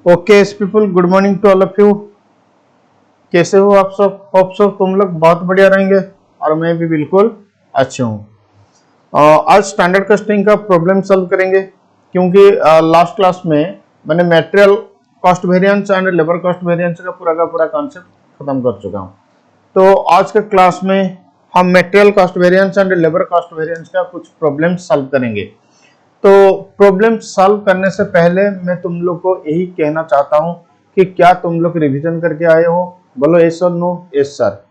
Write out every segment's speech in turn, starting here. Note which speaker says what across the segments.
Speaker 1: Okay people, good morning to all of you. कैसे हो आप सब? होप सो तुम लोग बहुत बढ़िया रहेंगे और मैं भी बिल्कुल अच्छा हूँ। आज स्टैंडर्ड कॉस्टिंग का प्रॉब्लम सॉल्व करेंगे, क्योंकि लास्ट क्लास में मैंने material cost variance and labour cost variance का पूरा कॉन्सेप्ट खत्म कर चुका हूँ। तो आज के क्लास में हम material cost variance and labour cost variance का कुछ प्रॉब्लम सॉल्व करेंगे। तो प्रॉब्लम सॉल्व करने से पहले मैं तुम लोग को यही कहना चाहता हूं कि क्या तुम लोग रिवीजन करके आए हो? बोलो यस और नो। Yes sir.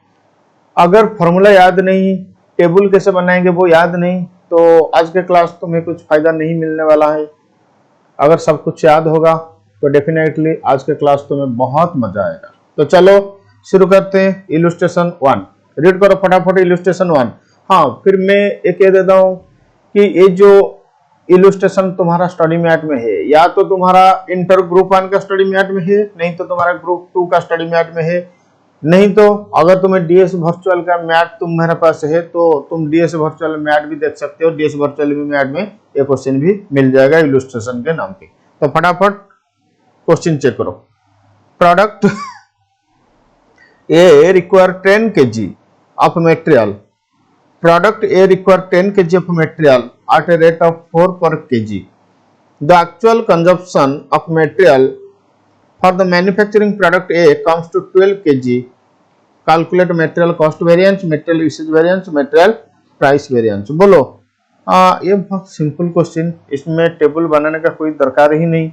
Speaker 1: अगर फॉर्मूला याद नहीं, टेबल कैसे बनाएंगे वो याद नहीं, तो आज के क्लास तुम्हें कुछ फायदा नहीं मिलने वाला है। अगर सब कुछ याद होगा तो डेफिनेटली आज के क्लास तुम्हें बहुत मजा आएगा। तो चलो शुरू करते हैं। इलस्ट्रेशन 1 रीड करो फटाफट। इलस्ट्रेशन 1। हाँ, फिर मैं एक कह देता हूँ कि ये जो इलस्ट्रेशन तुम्हारा स्टडी मैट में है, या तो तुम्हारा इंटर ग्रुप 1 का स्टडी मैट में है, नहीं तो तुम्हारा ग्रुप 2 का स्टडी मैट में है, नहीं तो अगर तुम्हें डीएस वर्चुअल का मैट तुम्हारे पास है तो तुम डीएस वर्चुअल मैट भी देख सकते हो। डीएस वर्चुअल मैट में ये क्वेश्चन भी मिल जाएगा इलस्ट्रेशन के नाम पे। तो फटाफट क्वेश्चन चेक करो। Product A require 10 kg of material. Product A require 10 kg of material at a rate of 4 per kg. The actual consumption of material for the manufacturing product A comes to 12 kg. Calculate material cost variance, material usage variance, material price variance. बोलो। ये बहुत simple question, इसमें table बनाने का कोई दरकार ही नहीं।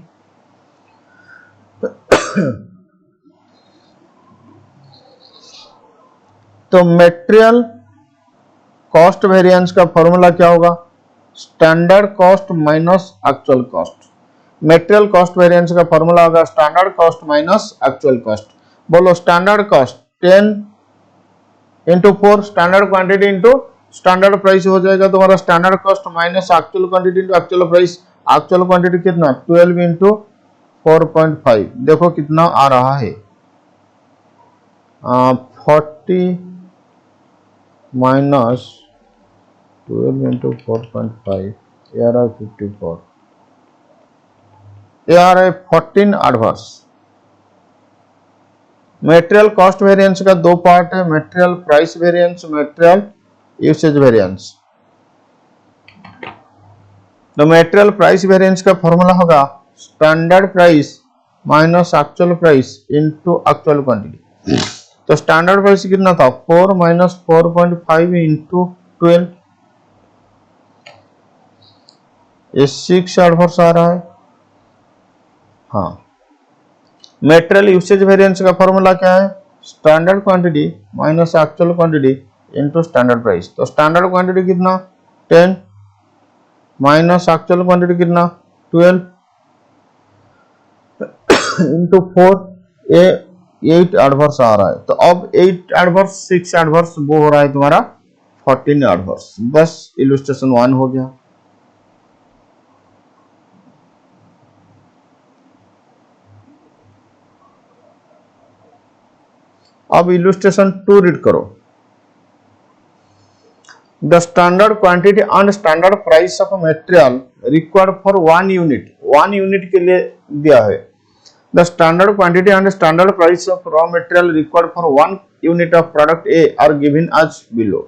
Speaker 1: तो मटेरियल कॉस्ट वेरिएंस का फॉर्मूला क्या होगा? Standard cost minus actual cost. Material cost variance का फॉर्मूला होगा standard cost minus actual cost. बोलो standard cost 10 into 4, standard quantity into standard price हो जाएगा तुम्हारा standard cost minus actual quantity into actual price. Actual quantity कितना? 12 into 4.5। देखो कितना आ रहा है, 40 माइनस 12 इंटू 4.5, ये आ रहा है 54, ये आ रहा है 14 एडवर्स। मटेरियल कॉस्ट वेरिएंस का दो पार्ट है, material price variance, material usage variance. तो मटेरियल प्राइस वेरिएंस का फॉर्मूला होगा standard price minus actual price into actual quantity. तो स्टैंडर्ड प्राइस कितना था? 4 माइनस 4.5 इंटू 12, ये 6 एडवर्स आ रहा है। हाँ, मटेरियल यूसेज वेरिएंस का फॉर्मूला क्या है? Standard quantity minus actual quantity into standard price. तो स्टैंडर्ड क्वांटिटी कितना? 10 माइनस एक्चुअल क्वांटिटी कितना? 12 इंटू 4, ये 8 एडवर्स आ रहा है। तो अब 8 एडवर्स 6 एडवर्स वो हो रहा है तुम्हारा 14 एडवर्स। बस इलस्ट्रेशन 1 हो गया। अब इलस्ट्रेशन 2 रीड करो। The standard quantity and standard price of material required for 1 unit, 1 unit के लिए दिया है। The standard quantity and standard price of raw material required for 1 unit of product A are given as below.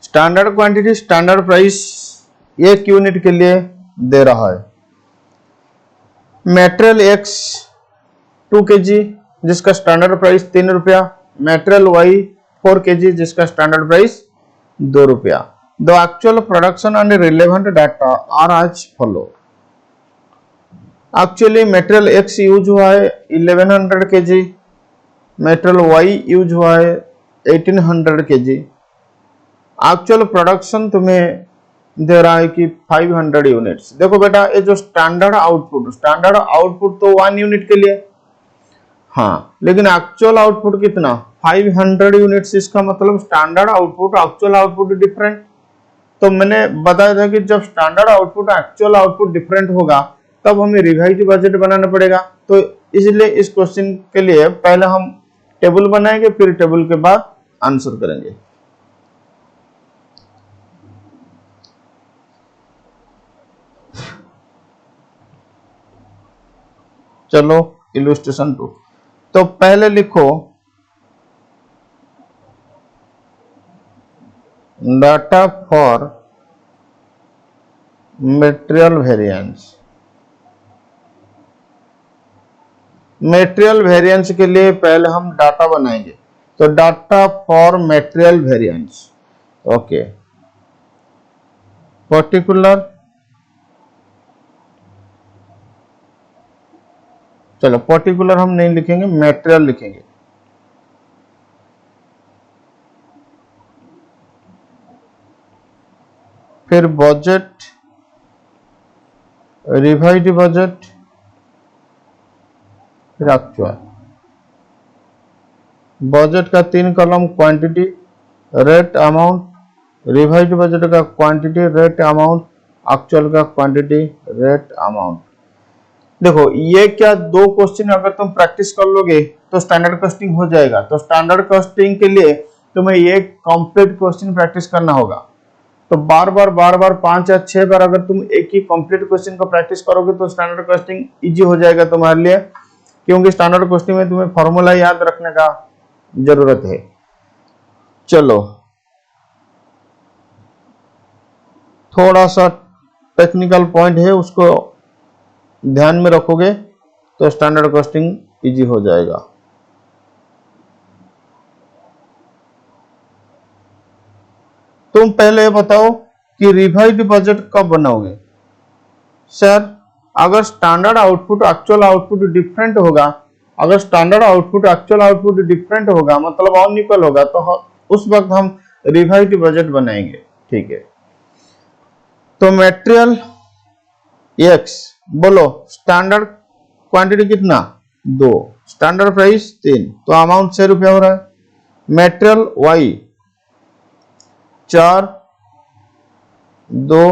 Speaker 1: Standard quantity standard price 1 unit के लिए दे रहा है। Material X 2 kg जिसका standard price 3 रुपया, मटेरियल Y 4 kg जिसका standard price 2 रुपया। The actual production and relevant data are as follow. Actually material X use हुआ है 1100 kg, material Y यूज हुआ है 1800 kg। एक्चुअल प्रोडक्शन तुम्हें दे रहा है कि 500 यूनिट्स। देखो बेटा, ये जो स्टैंडर्ड आउटपुट तो 1 यूनिट के लिए, हाँ, लेकिन एक्चुअल आउटपुट कितना? 500 यूनिट्स। इसका मतलब standard output actual output different. तो मैंने बताया था कि जब standard output actual output different होगा तब हमें रिवाइज बजट बनाना पड़ेगा। तो इसलिए इस क्वेश्चन के लिए पहले हम टेबल बनाएंगे, फिर टेबल के बाद आंसर करेंगे। चलो इलस्ट्रेशन 2। तो पहले लिखो data for material variance. Material variance के लिए पहले हम डाटा बनाएंगे, तो data for material variance. Okay, particular, चलो पर्टिकुलर हम नहीं लिखेंगे, मटेरियल लिखेंगे। फिर बजट, रिवाइज्ड बजट, फिर एक्चुअल। बजट का 3 column, quantity, rate, amount. Revised budget का क्वांटिटी, रेट, अमाउंट। एक्चुअल का क्वांटिटी, रेट, अमाउंट। देखो ये क्या 2 क्वेश्चन अगर तुम प्रैक्टिस कर लोगे तो स्टैंडर्ड कॉस्टिंग हो जाएगा। तो स्टैंडर्ड कॉस्टिंग के लिए तुम्हें ये कंप्लीट क्वेश्चन प्रैक्टिस करना होगा। तो बार बार 5 या 6 बार अगर तुम एक ही कंप्लीट क्वेश्चन को प्रैक्टिस करोगे तो स्टैंडर्ड कॉस्टिंग इजी हो जाएगा तुम्हारे लिए, क्योंकि स्टैंडर्ड कॉस्टिंग में तुम्हें फॉर्मूला याद रखने का जरूरत है। चलो थोड़ा सा टेक्निकल पॉइंट है, उसको ध्यान में रखोगे तो स्टैंडर्ड कॉस्टिंग इजी हो जाएगा। तुम पहले बताओ कि रिवाइज्ड बजट कब बनाओगे। सर अगर standard output actual output different होगा, अगर standard output actual output different होगा मतलब अनइक्वल होगा, तो उस वक्त हम रिवाइज्ड बजट बनाएंगे। ठीक है, तो मटेरियल एक्स, बोलो स्टैंडर्ड क्वांटिटी कितना 2, स्टैंडर्ड प्राइस 3, तो अमाउंट 6 रुपया हो रहा है। मटेरियल वाई 4, 2,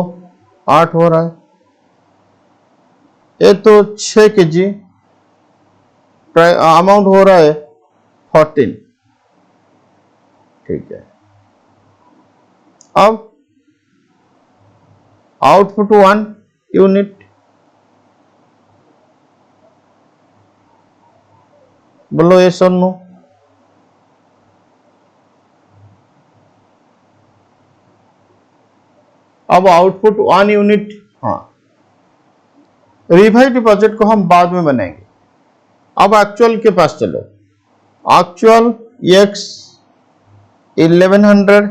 Speaker 1: 8 हो रहा है। ये तो 6 kg, अमाउंट हो रहा है 14। ठीक है, अब आउटपुट 1 यूनिट, बोलो यस और नो। अब आउटपुट 1 यूनिट, हाँ रिवाइज्ड बजट को हम बाद में बनाएंगे। अब एक्चुअल के पास चलो। एक्चुअल एक्स 1100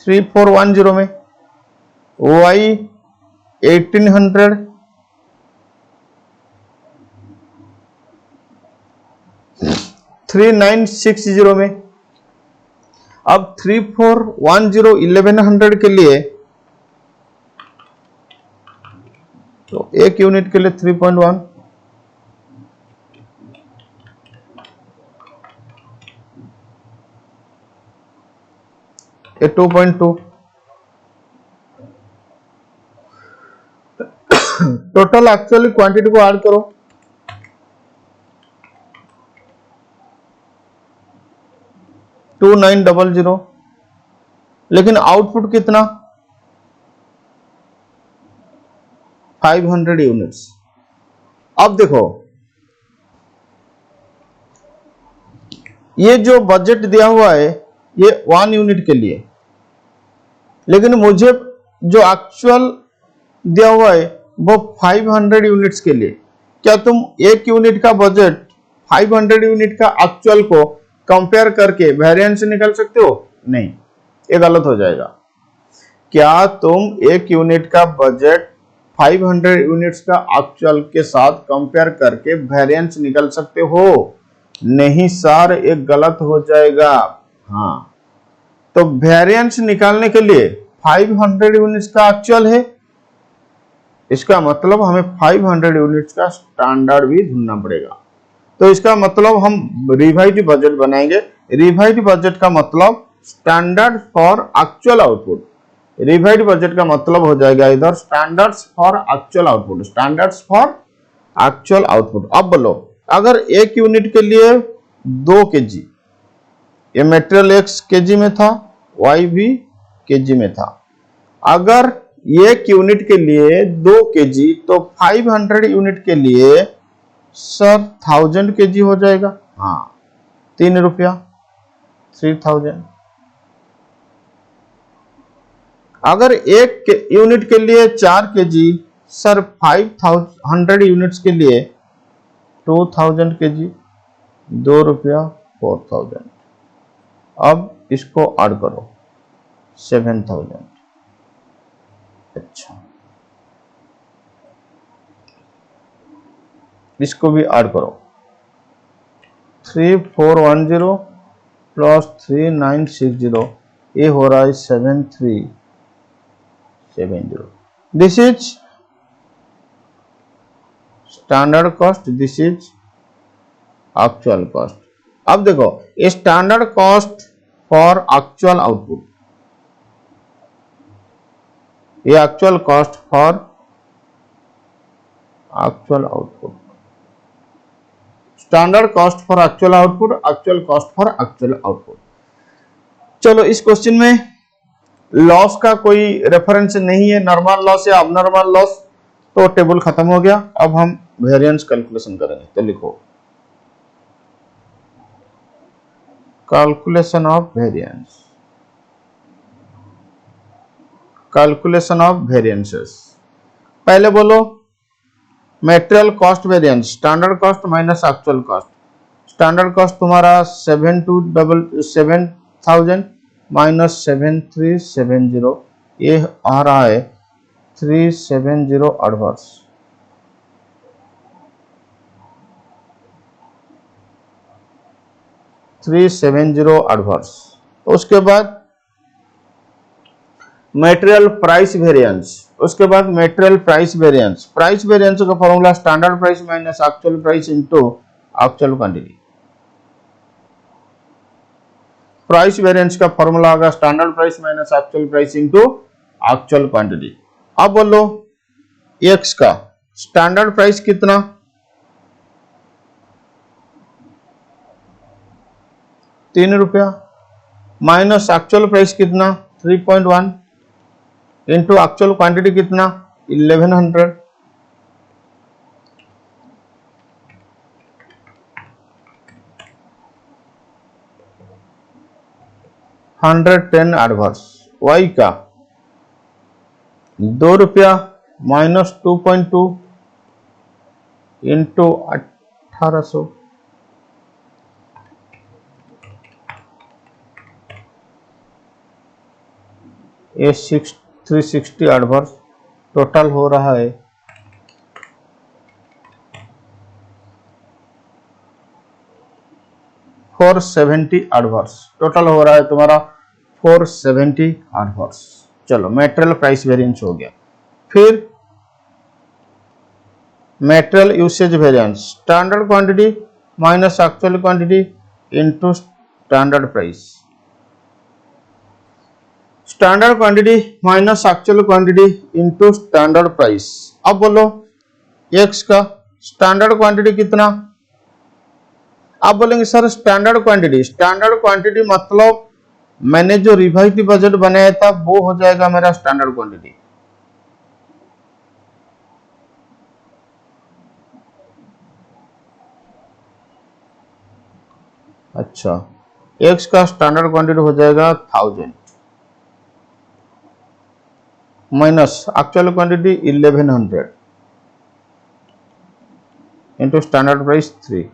Speaker 1: 3410 में, वाई 1800 3960 में। अब 3410 1100 के लिए, तो एक यूनिट के लिए 3.1, ये 2.2, टोटल एक्चुअली क्वांटिटी को ऐड करो, 2900, लेकिन आउटपुट कितना 500 यूनिट्स। अब देखो ये जो बजट दिया हुआ है ये 1 यूनिट के लिए, लेकिन मुझे जो एक्चुअल दिया हुआ है वो 500 यूनिट्स के लिए। क्या तुम एक यूनिट का बजट 500 यूनिट का एक्चुअल को कंपेयर करके वेरिएंस निकाल सकते हो? नहीं, ये गलत हो जाएगा। क्या तुम एक यूनिट का बजट 500 यूनिट्स का एक्चुअल के साथ कंपेयर करके वेरिएंस निकाल सकते हो? नहीं सर, ये गलत हो जाएगा। हाँ, तो वेरिएंस निकालने के लिए 500 यूनिट्स का एक्चुअल है, इसका मतलब हमें 500 यूनिट्स का स्टैंडर्ड भी ढूंढना पड़ेगा। तो इसका मतलब हम रिवाइज्ड बजट बनाएंगे। रिवाइज्ड बजट का मतलब standard for actual output. Revised budget का मतलब हो जाएगा इधर standards for actual output, standards for actual output. अब बोलो, अगर एक यूनिट के लिए 2 kg, ये मटेरियल एक्स kg में था, वाई भी kg में था। अगर एक यूनिट के लिए 2 kg, तो 500 यूनिट के लिए सर 1000 kg हो जाएगा। हाँ, 3 रुपया, 3000। अगर एक यूनिट के लिए 4 kg, सर 500 यूनिट्स के लिए 2000 kg, 2 रुपया, 4000। अब इसको ऐड करो, 7000। अच्छा, इसको भी ऐड करो, 3410 प्लस 3960, ये हो रहा है 7370। This is standard cost, this is actual cost. अब देखो, standard cost for actual output, ये actual cost for actual output, standard cost for actual output, actual cost for actual output. चलो, इस क्वेश्चन में लॉस का कोई रेफरेंस नहीं है, नॉर्मल लॉस या अबनॉर्मल लॉस, तो टेबल खत्म हो गया। अब हम वेरिएंस कैलकुलेशन करेंगे, तो लिखो calculation of variance, calculation of variances. पहले बोलो material cost variance, standard cost minus actual cost. Standard cost तुम्हारा 7000 माइनस 7370, ये आ रहा है 370 एडवर्स। एडवर्स। उसके बाद मटेरियल प्राइस वेरिएंस, उसके बाद material price variance. Price variance का formula standard price minus actual price into actual quantity. Price variance का फॉर्मूला होगा standard price minus actual price into actual quantity. अब बोलो एक्स का स्टैंडर्ड प्राइस कितना, 3 रुपया, माइनस एक्चुअल प्राइस कितना 3.1, into actual quantity कितना 1100, 110 एडवर्स। वाई का 2 रुपया माइनस 2.2 इंटू 1800, ये 360 एडवर्स। टोटल हो रहा है 470 एडवर्स। टोटल हो रहा है तुम्हारा 470 एडवर्स। चलो, मटेरियल प्राइस वेरिएंस हो गया। फिर material usage variance, standard quantity minus actual quantity into standard price. Standard quantity minus actual quantity into standard price. अब बोलो एक्स का स्टैंडर्ड क्वांटिटी कितना। आप बोलेंगे sir standard quantity, standard quantity मतलब मैंने जो रिवाइज्ड बजट बनाया था वो हो जाएगा मेरा स्टैंडर्ड क्वांटिटी। अच्छा, एक्स का स्टैंडर्ड क्वांटिटी हो जाएगा 1000 minus actual quantity 1100 into standard price 3।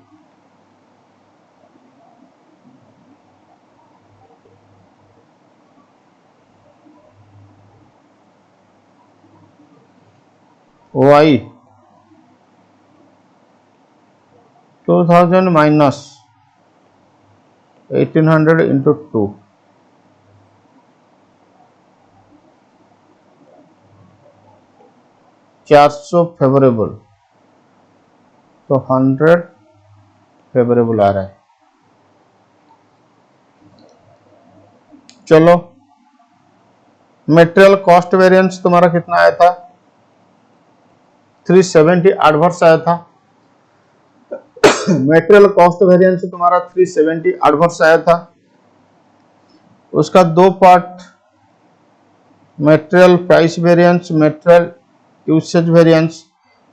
Speaker 1: Y 2000 minus 1800 into 2, 400 favourable, तो 100 फेवरेबल आ रहा है। चलो, मटेरियल कॉस्ट वेरिएंस तुम्हारा कितना आया था 370 एडवर्स आया था। मटेरियल कॉस्ट वेरिएंस तुम्हारा 370 एडवर्स आया था। उसका दो part material price variance, material usage variance.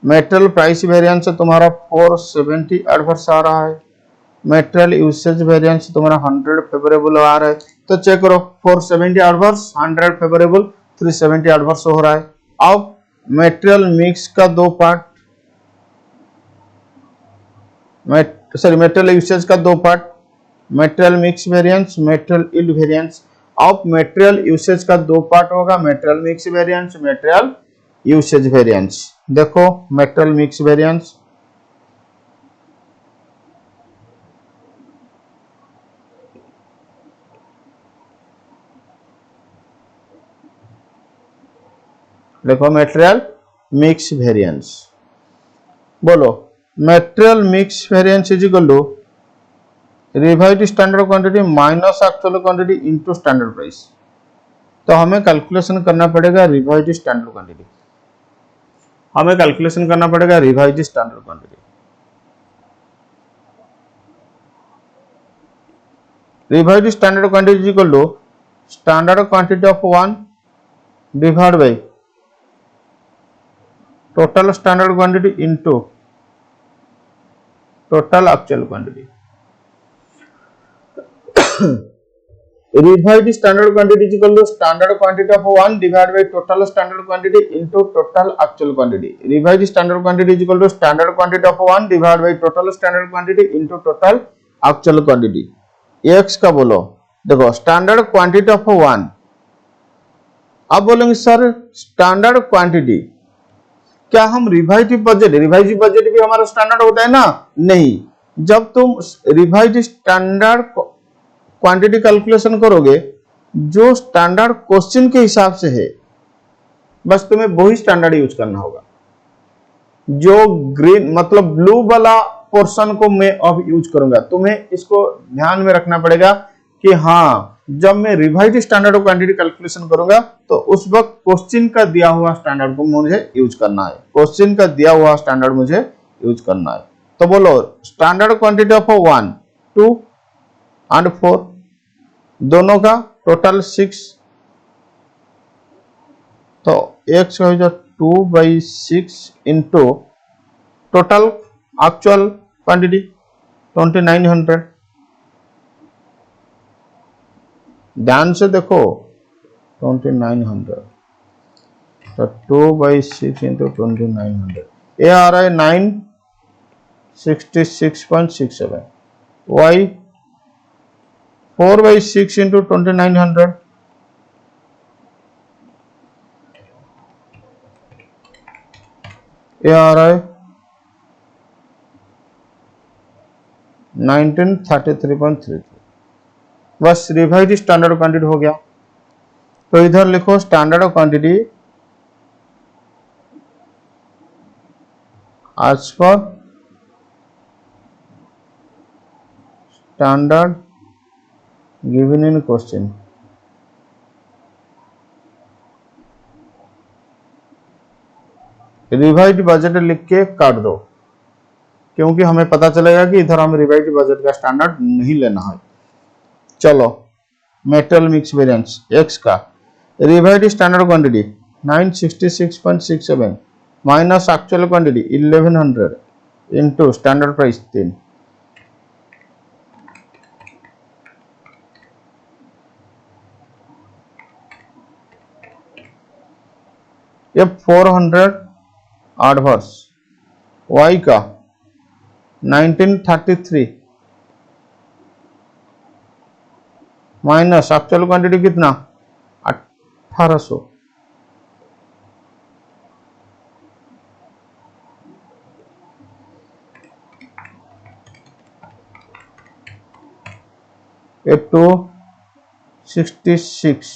Speaker 1: Material price variance तुम्हारा 470 एडवर्स आ रहा है, मटेरियल यूसेज वेरिएंस तुम्हारा 100 फेवरेबल आ रहा है। तो चेक करो 470 एडवर्स, 100 फेवरेबल, 370 एडवर्स हो रहा है। अब मटेरियल मिक्स का दो पार्ट, मटेरियल यूसेज का दो part, material mix variance, material yield variance. अब मटेरियल यूसेज का दो पार्ट होगा, material mix variance, material usage variance. देखो मटेरियल मिक्स वेरिएंस, देखो मटेरियल मिक्स वेरिएंस, बोलो material mix variance is equal to revised standard quantity minus actual quantity into standard price. तो हमें calculation करना पड़ेगा रिवाइज्ड स्टैंडर्ड क्वांटिटी, हमें calculation करना पड़ेगा revised standard quantity. Revised standard quantity is equal to standard quantity of 1 divide by total standard quantity into total actual quantity. Revised standard quantity is equal to standard quantity of 1 divide by total standard quantity into total actual quantity. Revised standard quantity is equal to standard quantity of 1 divide by total standard quantity into total actual quantity. X का बोलो, देखो standard quantity of 1, अब बोलेंगे sir standard quantity, क्या हम revised budget भी हमारा standard होता है ना? नहीं, जब तुम रिवाइज्ड स्टैंडर्ड क्वांटिटी कैलकुलेशन करोगे जो स्टैंडर्ड क्वेश्चन के हिसाब से है, बस तुम्हें वही स्टैंडर्ड यूज करना होगा। जो ग्रीन मतलब ब्लू वाला पोर्शन को मैं अब यूज करूंगा, तुम्हें इसको ध्यान में रखना पड़ेगा कि हाँ जब मैं रिवाइज्ड स्टैंडर्ड क्वांटिटी कैलकुलेशन करूंगा तो उस वक्त क्वेश्चन का दिया हुआ स्टैंडर्ड को मुझे यूज करना है, क्वेश्चन का दिया हुआ स्टैंडर्ड मुझे यूज करना है। तो बोलो स्टैंडर्ड क्वांटिटी ऑफ 1, 2 एंड 4 दोनों का टोटल 6, तो x हो जाए 2/6 इंटू टोटल एक्चुअल क्वांटिटी 2900। ध्यान से देखो 2900, तो 2/6 इंटू 2900, ये आ रहा है 966.67। y 4/6 इंटू 2900, ये आ रहा है 1933.33। बस रिवाइज्ड स्टैंडर्ड क्वांटिटी हो गया। तो इधर लिखो standard quantity as per standard given in question. Revised budget लिख के काट दो, क्योंकि हमें पता चलेगा कि इधर हमें रिवाइज्ड बजट का स्टैंडर्ड नहीं लेना है। चलो मेटल मिक्स वेरिएंस एक्स का revised standard quantity 966.67 minus actual quantity 1100 into standard price 3। ये 400 एडवर्स, y का 1933 माइनस एक्चुअल क्वांटिटी कितना 1800, ये 266,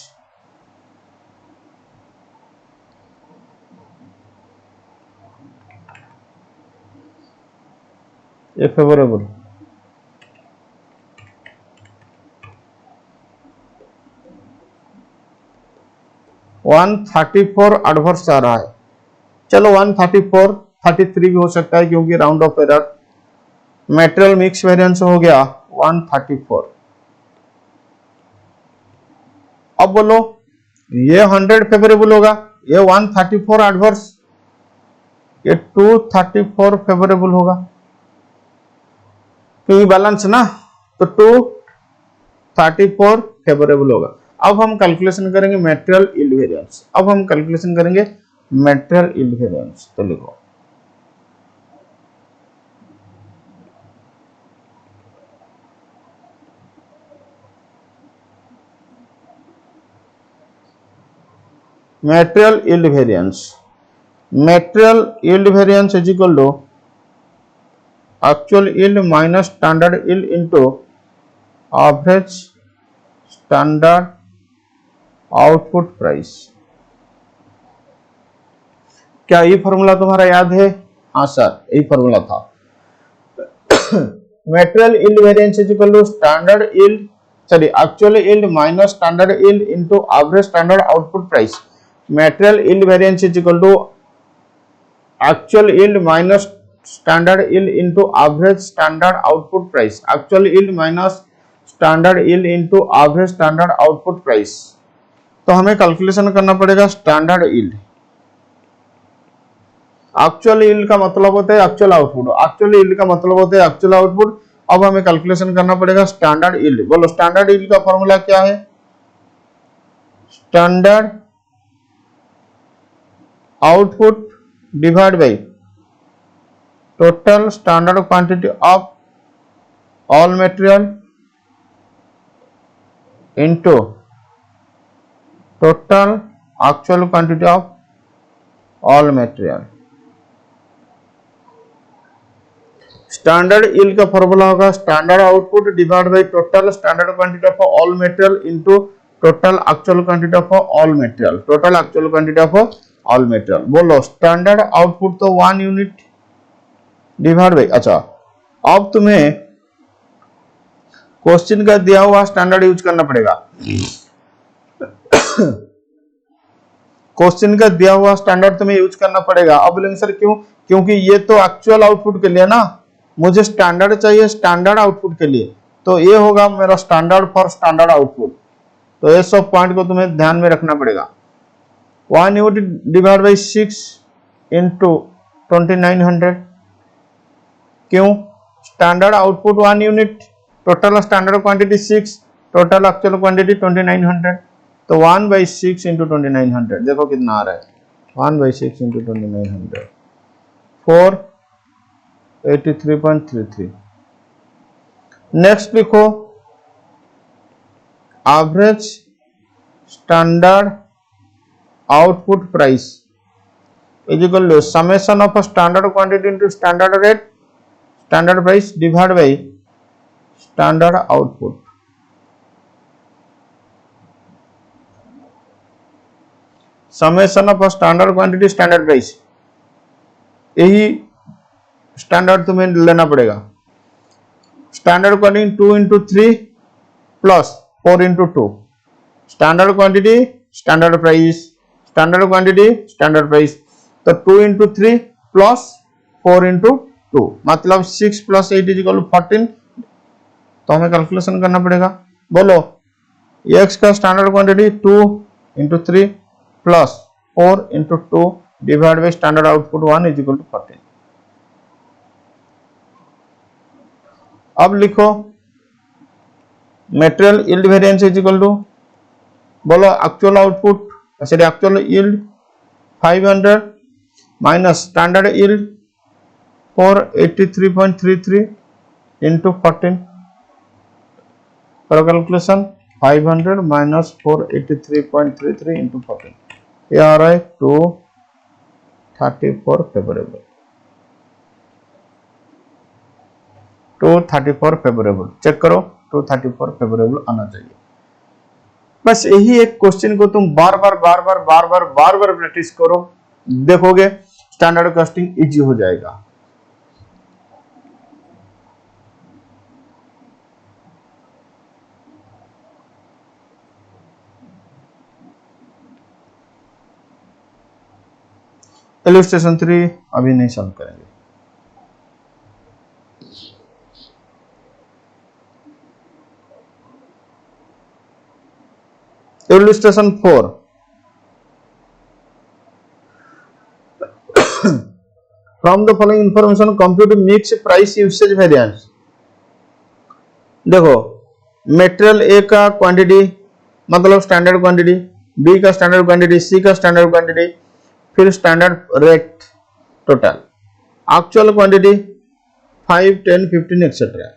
Speaker 1: ये फेवरेबल 134 एडवर्स आ रहा है। चलो 134, 33 भी हो सकता है क्योंकि round of error. Material mix variance हो गया 134। अब बोलो ये 100 फेवरेबल होगा, ये 134 एडवर्स, ये 234 फेवरेबल होगा क्योंकि बैलेंस ना, तो 234 फेवरेबल होगा। अब हम कैलकुलेशन करेंगे मटेरियल यील्ड वेरिएंस। अब हम कैलकुलेशन करेंगे मटेरियल यील्ड वेरिएंस। तो लिखो material yield variance. Material yield variance is equal to actual yield minus standard yield into average standard output price. क्या ये फॉर्मूला तुम्हारा याद है? हाँ सर, यही फॉर्मूला था। Material yield variance is equal to standard yield, sorry actual yield minus standard yield into average standard output price. Material yield variance is equal to actual yield minus standard yield into average standard output price. Actual yield minus standard yield into average standard output price. तो हमें calculation करना पड़ेगा standard yield. Actual yield का मतलब होता है actual output, actual yield का मतलब होता है एक्चुअल आउटपुट। अब हमें कैलकुलेशन करना पड़ेगा स्टैंडर्ड यील्ड। बोलो स्टैंडर्ड यील्ड का फॉर्मूला क्या है? Standard output divide by total standard quantity of all material into total actual quantity of all material. Standard yield का फॉर्मूला होगा standard output divide by total standard quantity of all material into total actual quantity of all material, total actual quantity of all material. बोलो standard output तो 1 unit divide by, अच्छा अब तुम्हें question का दिया हुआ स्टैंडर्ड यूज करना पड़ेगा। क्वेश्चन का दिया हुआ स्टैंडर्ड तुम्हें यूज करना पड़ेगा। अब बोलेंगे सर क्यों? क्योंकि ये तो एक्चुअल आउटपुट के लिए ना, मुझे स्टैंडर्ड चाहिए स्टैंडर्ड आउटपुट के लिए, तो ये होगा मेरा स्टैंडर्ड फॉर स्टैंडर्ड आउटपुट। तो ये सब पॉइंट को तुम्हें ध्यान में रखना पड़ेगा। 1 यूनिट डिवाइड बाई 6 इंटू 2900। क्यों? Standard output 1 unit, total standard quantity 6, total actual quantity 2900। तो 1/6 इंटू 2900, देखो कितना आ रहा है। 1/6 इंटू 2900, 483.33। नेक्स्ट लिखो average standard output price is equal to summation of standard quantity into standard rate, standard price divide by standard output. Summation of standard quantity standard price, यही standard तुम्हें लेना पड़ेगा। Standard quantity 2 into 3 plus 4 into 2, standard quantity standard price, standard quantity standard price. तो 2 into 3 plus 4 into 2 मतलब 6 plus 8 is equal to 14। तो हमें calculation करना पड़ेगा। बोलो एक्स का standard quantity 2 into 3 plus 4 into 2 divide by standard output 1 is equal to 14। अब लिखो material yield variance is equal to, बोलो actual output sorry actual yield 500 minus standard yield 483.33 into 14। करो कैलकुलेशन, 500 माइनस 483.33 इंटू 14, ये आ रहा है 234 favourable, 234 favourable. Check करो 234 favourable आना चाहिए। बस यही एक क्वेश्चन को तुम बार बार प्रैक्टिस करो, देखोगे स्टैंडर्ड कॉस्टिंग इजी हो जाएगा। इलस्ट्रेशन 3 अभी नहीं सॉल्व करेंगे। Illustration 4, from the following information compute mix price usage variance. देखो मटेरियल ए का क्वांटिटी मतलब स्टैंडर्ड क्वांटिटी, बी का स्टैंडर्ड क्वांटिटी, सी का स्टैंडर्ड क्वांटिटी, फिर standard rate total, actual quantity 5, 10, 15 etcetera.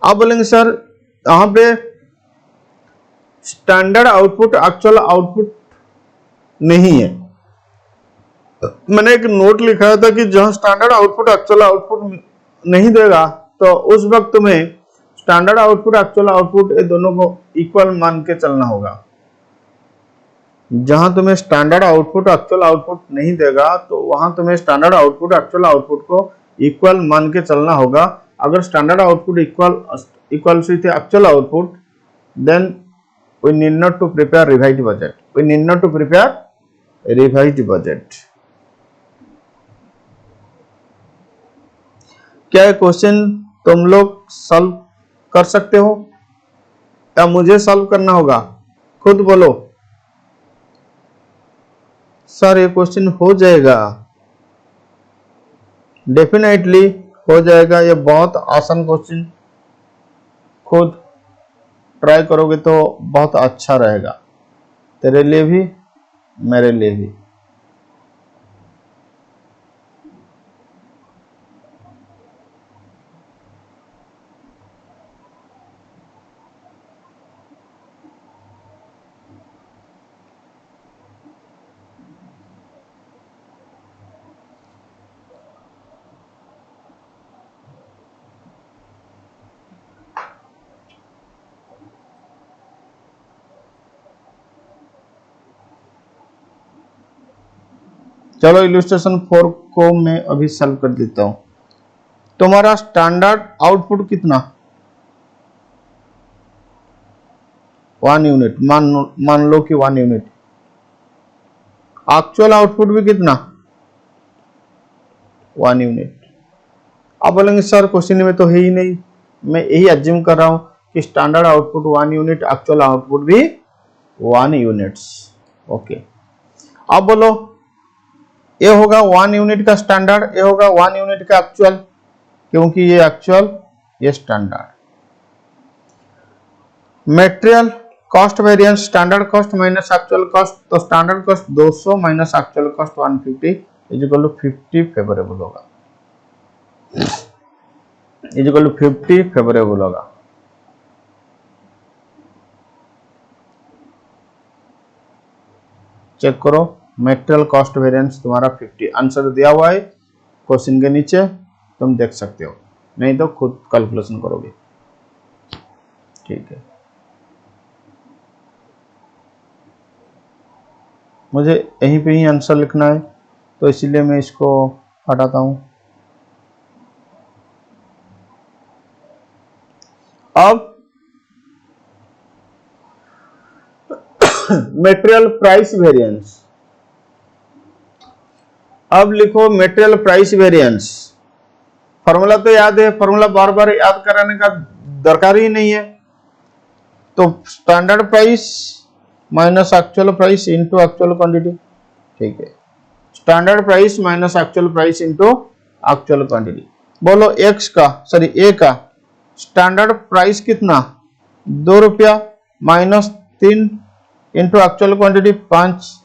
Speaker 1: आप बोलेंगे सर यहाँ पे स्टैंडर्ड आउटपुट एक्चुअल आउटपुट नहीं है। मैंने एक नोट लिखा था कि जहां स्टैंडर्ड आउटपुट एक्चुअल आउटपुट नहीं देगा तो उस वक्त तुम्हें स्टैंडर्ड आउटपुट एक्चुअल आउटपुट ये दोनों को इक्वल मान के चलना होगा। जहां तुम्हें स्टैंडर्ड आउटपुट एक्चुअल आउटपुट नहीं देगा तो वहां तुम्हें स्टैंडर्ड आउटपुट एक्चुअल आउटपुट को इक्वल मान के चलना होगा। अगर standard output equal to actual output, then we need not to prepare revised budget. We need not to prepare revised budget. क्या ये क्वेश्चन तुम लोग सॉल्व कर सकते हो या मुझे सॉल्व करना होगा? खुद बोलो सर ये क्वेश्चन हो जाएगा। डेफिनेटली हो जाएगा, ये बहुत आसान क्वेश्चन, खुद ट्राई करोगे तो बहुत अच्छा रहेगा तेरे लिए भी मेरे लिए भी। चलो इलस्ट्रेशन 4 को मैं अभी सॉल्व कर देता हूं। तुम्हारा स्टैंडर्ड आउटपुट कितना? 1 यूनिट, मान लो कि 1 यूनिट। एक्चुअल आउटपुट भी कितना? 1 यूनिट। आप बोलेंगे सर क्वेश्चन में तो है ही नहीं, मैं यही अज्यूम कर रहा हूं कि standard output 1 unit, actual output भी 1 यूनिट्स। ओके, अब बोलो ये होगा 1 यूनिट का स्टैंडर्ड, ये होगा 1 यूनिट का एक्चुअल, क्योंकि ये एक्चुअल ये standard. Material cost variance standard cost minus actual cost, तो standard cost 200 minus actual cost 150 is equal to 50 favourable होगा, इज इक्वल टू 50 फेवरेबल होगा। चेक करो मटेरियल कॉस्ट वेरिएंस तुम्हारा 50, आंसर दिया हुआ है क्वेश्चन के नीचे, तुम देख सकते हो, नहीं तो खुद कैलकुलेशन करोगे। ठीक है, मुझे यहीं पे ही आंसर लिखना है तो इसीलिए मैं इसको हटाता हूं। अब मटेरियल प्राइस वेरिएंस, अब लिखो मटेरियल प्राइस वेरिएंस। फॉर्मूला तो याद है, फॉर्मूला बार बार याद कराने का दरकार ही नहीं है। तो standard price minus actual price into actual quantity. ठीक है, standard price minus actual price into actual quantity. बोलो एक्स का सॉरी ए का स्टैंडर्ड प्राइस कितना? 2 रुपया माइनस 3 इंटू एक्चुअल क्वांटिटी 5,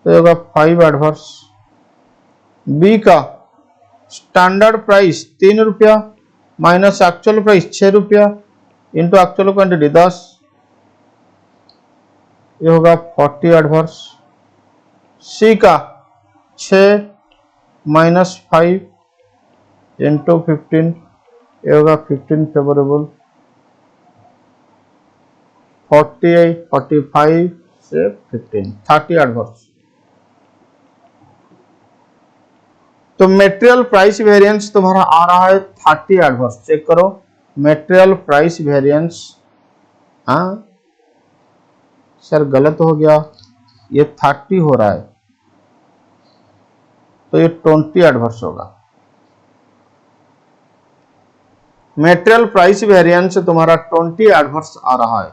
Speaker 1: तो होगा 5 एडवर्स। बी का स्टैंडर्ड प्राइस 3 रुपया माइनस एक्चुअल प्राइस 6 रुपया इंटू एक्चुअल क्वांटिटी 10, ये होगा 40 एडवर्स। सी का 6 माइनस 5 इंटू 15, ये होगा 15 फेवरेबल। 48, 45 से 15, 30 एडवर्स। तो मटेरियल प्राइस वेरिएंस तुम्हारा आ रहा है 30 एडवर्स। चेक करो मटेरियल प्राइस वेरिएंस, हाँ सर गलत हो गया, ये 30 हो रहा है तो ये 20 एडवर्स होगा। मटेरियल प्राइस वेरिएंस तुम्हारा 20 एडवर्स आ रहा है।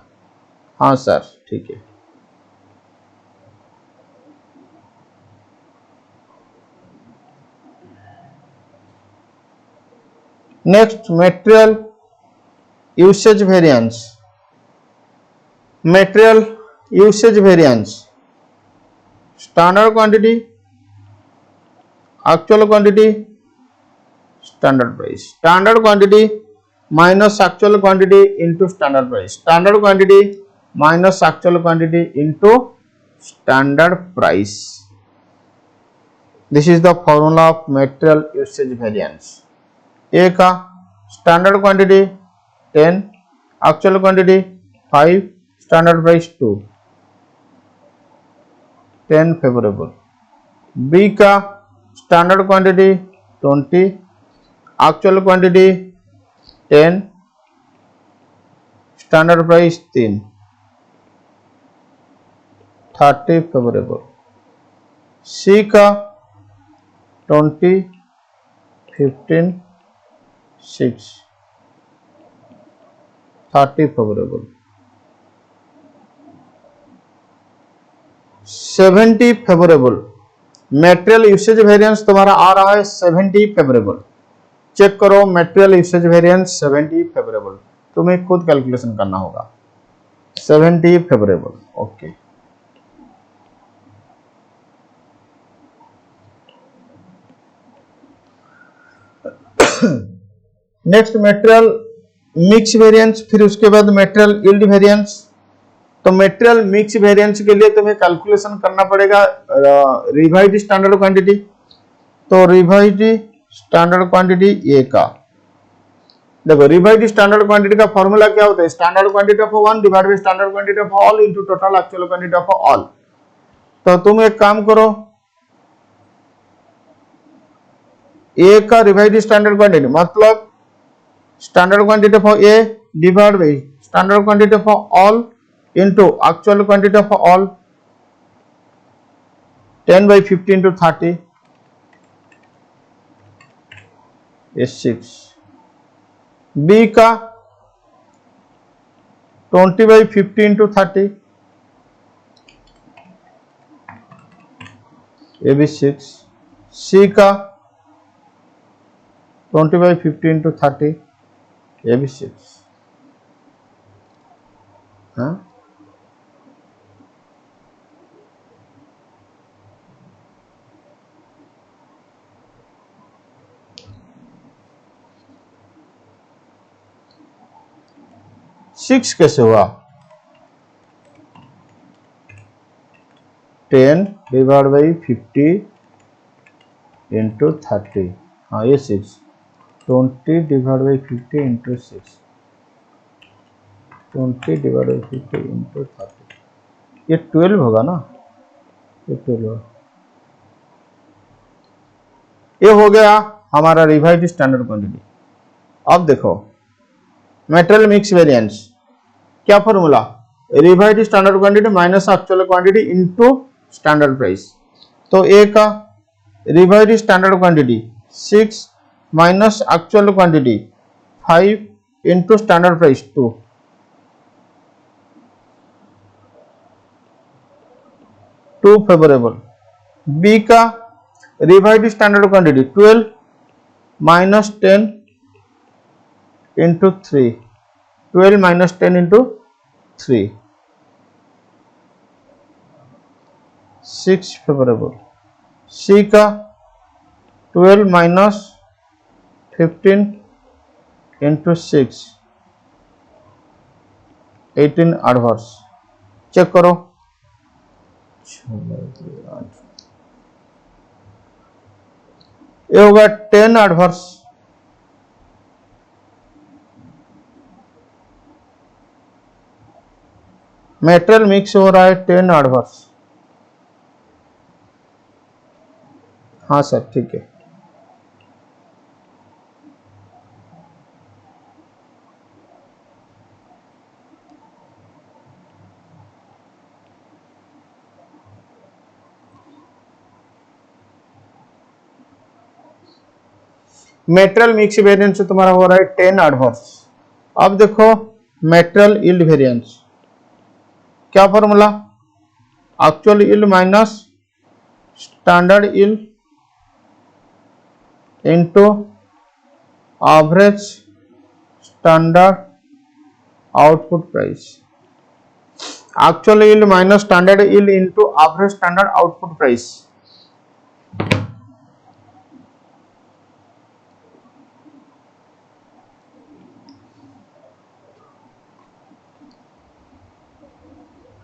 Speaker 1: हाँ सर ठीक है। Next material usage variance, material usage variance, standard quantity, actual quantity, standard price, standard quantity minus actual quantity into standard price, standard quantity minus actual quantity into standard price. This is the formula of material usage variance. A का standard quantity 10, actual quantity 5, standard price 2, 10 favourable. B का standard quantity 20, actual quantity 10, standard price 3, 30 favourable. C का 20, 15, 6, 30 favourable. 70 favourable. Material usage variance तुम्हारा आ रहा है 70 favourable. Check करो material usage variance 70 favourable, तुम्हें खुद calculation करना होगा. 70 favourable. Okay. Next material mix variance, फिर उसके बाद मटेरियल यील्ड वेरिएंस. तो मटेरियल मिक्स वेरिएंस के लिए तुम्हें कैलकुलेशन करना पड़ेगा रिवाइज्ड स्टैंडर्ड क्वांटिटी. तो रिवाइज्ड स्टैंडर्ड क्वांटिटी ए का देखो, रिवाइज्ड स्टैंडर्ड क्वांटिटी का फॉर्मूला क्या होता है? Standard quantity of one divide by standard quantity of all into total actual quantity of all. तो तुम एक काम करो, ए का रिवाइज्ड स्टैंडर्ड क्वांटिटी मतलब standard quantity of A divide by standard quantity of all into actual quantity of all, 10 by 50 into 30 is 6. B का 20 by 50 into 30 ये भी 6. C का 20 by 50 into 30 ये भी 6. हाँ, सिक्स कैसे हुआ? 10 डिवाइड बाई 50 इंटू 30. हाँ ये 6. 20 divide by 50 into 6, 20 divide by 50 into 30, ये 12 होगा ना? ये 12 होगा. ये हो गया हमारा रिवाइज्ड स्टैंडर्ड क्वांटिटी. अब देखो मटेरियल मिक्स वेरिएंस, क्या formula? Revised standard quantity minus actual quantity into standard price. तो ए का revised standard quantity 6 minus actual quantity 5 into standard price 2 favourable. B का revised standard quantity 12 minus 10 into 3, 12 minus 10 into 3, 6 favourable. C का 12 minus 15 into 6, 18 adverse. Check करो, ये होगा 10 adverse. Material mix हो रहा है 10 एडवर्स. हाँ सर ठीक है. मेटेरियल मिक्स वेरिएंस से तुम्हारा हो रहा है 10 एडवर्स. अब देखो मेटेरियल यील्ड वेरिएंस, क्या formula? Actual yield minus standard yield into average standard output price, actual yield minus standard yield into average standard output price.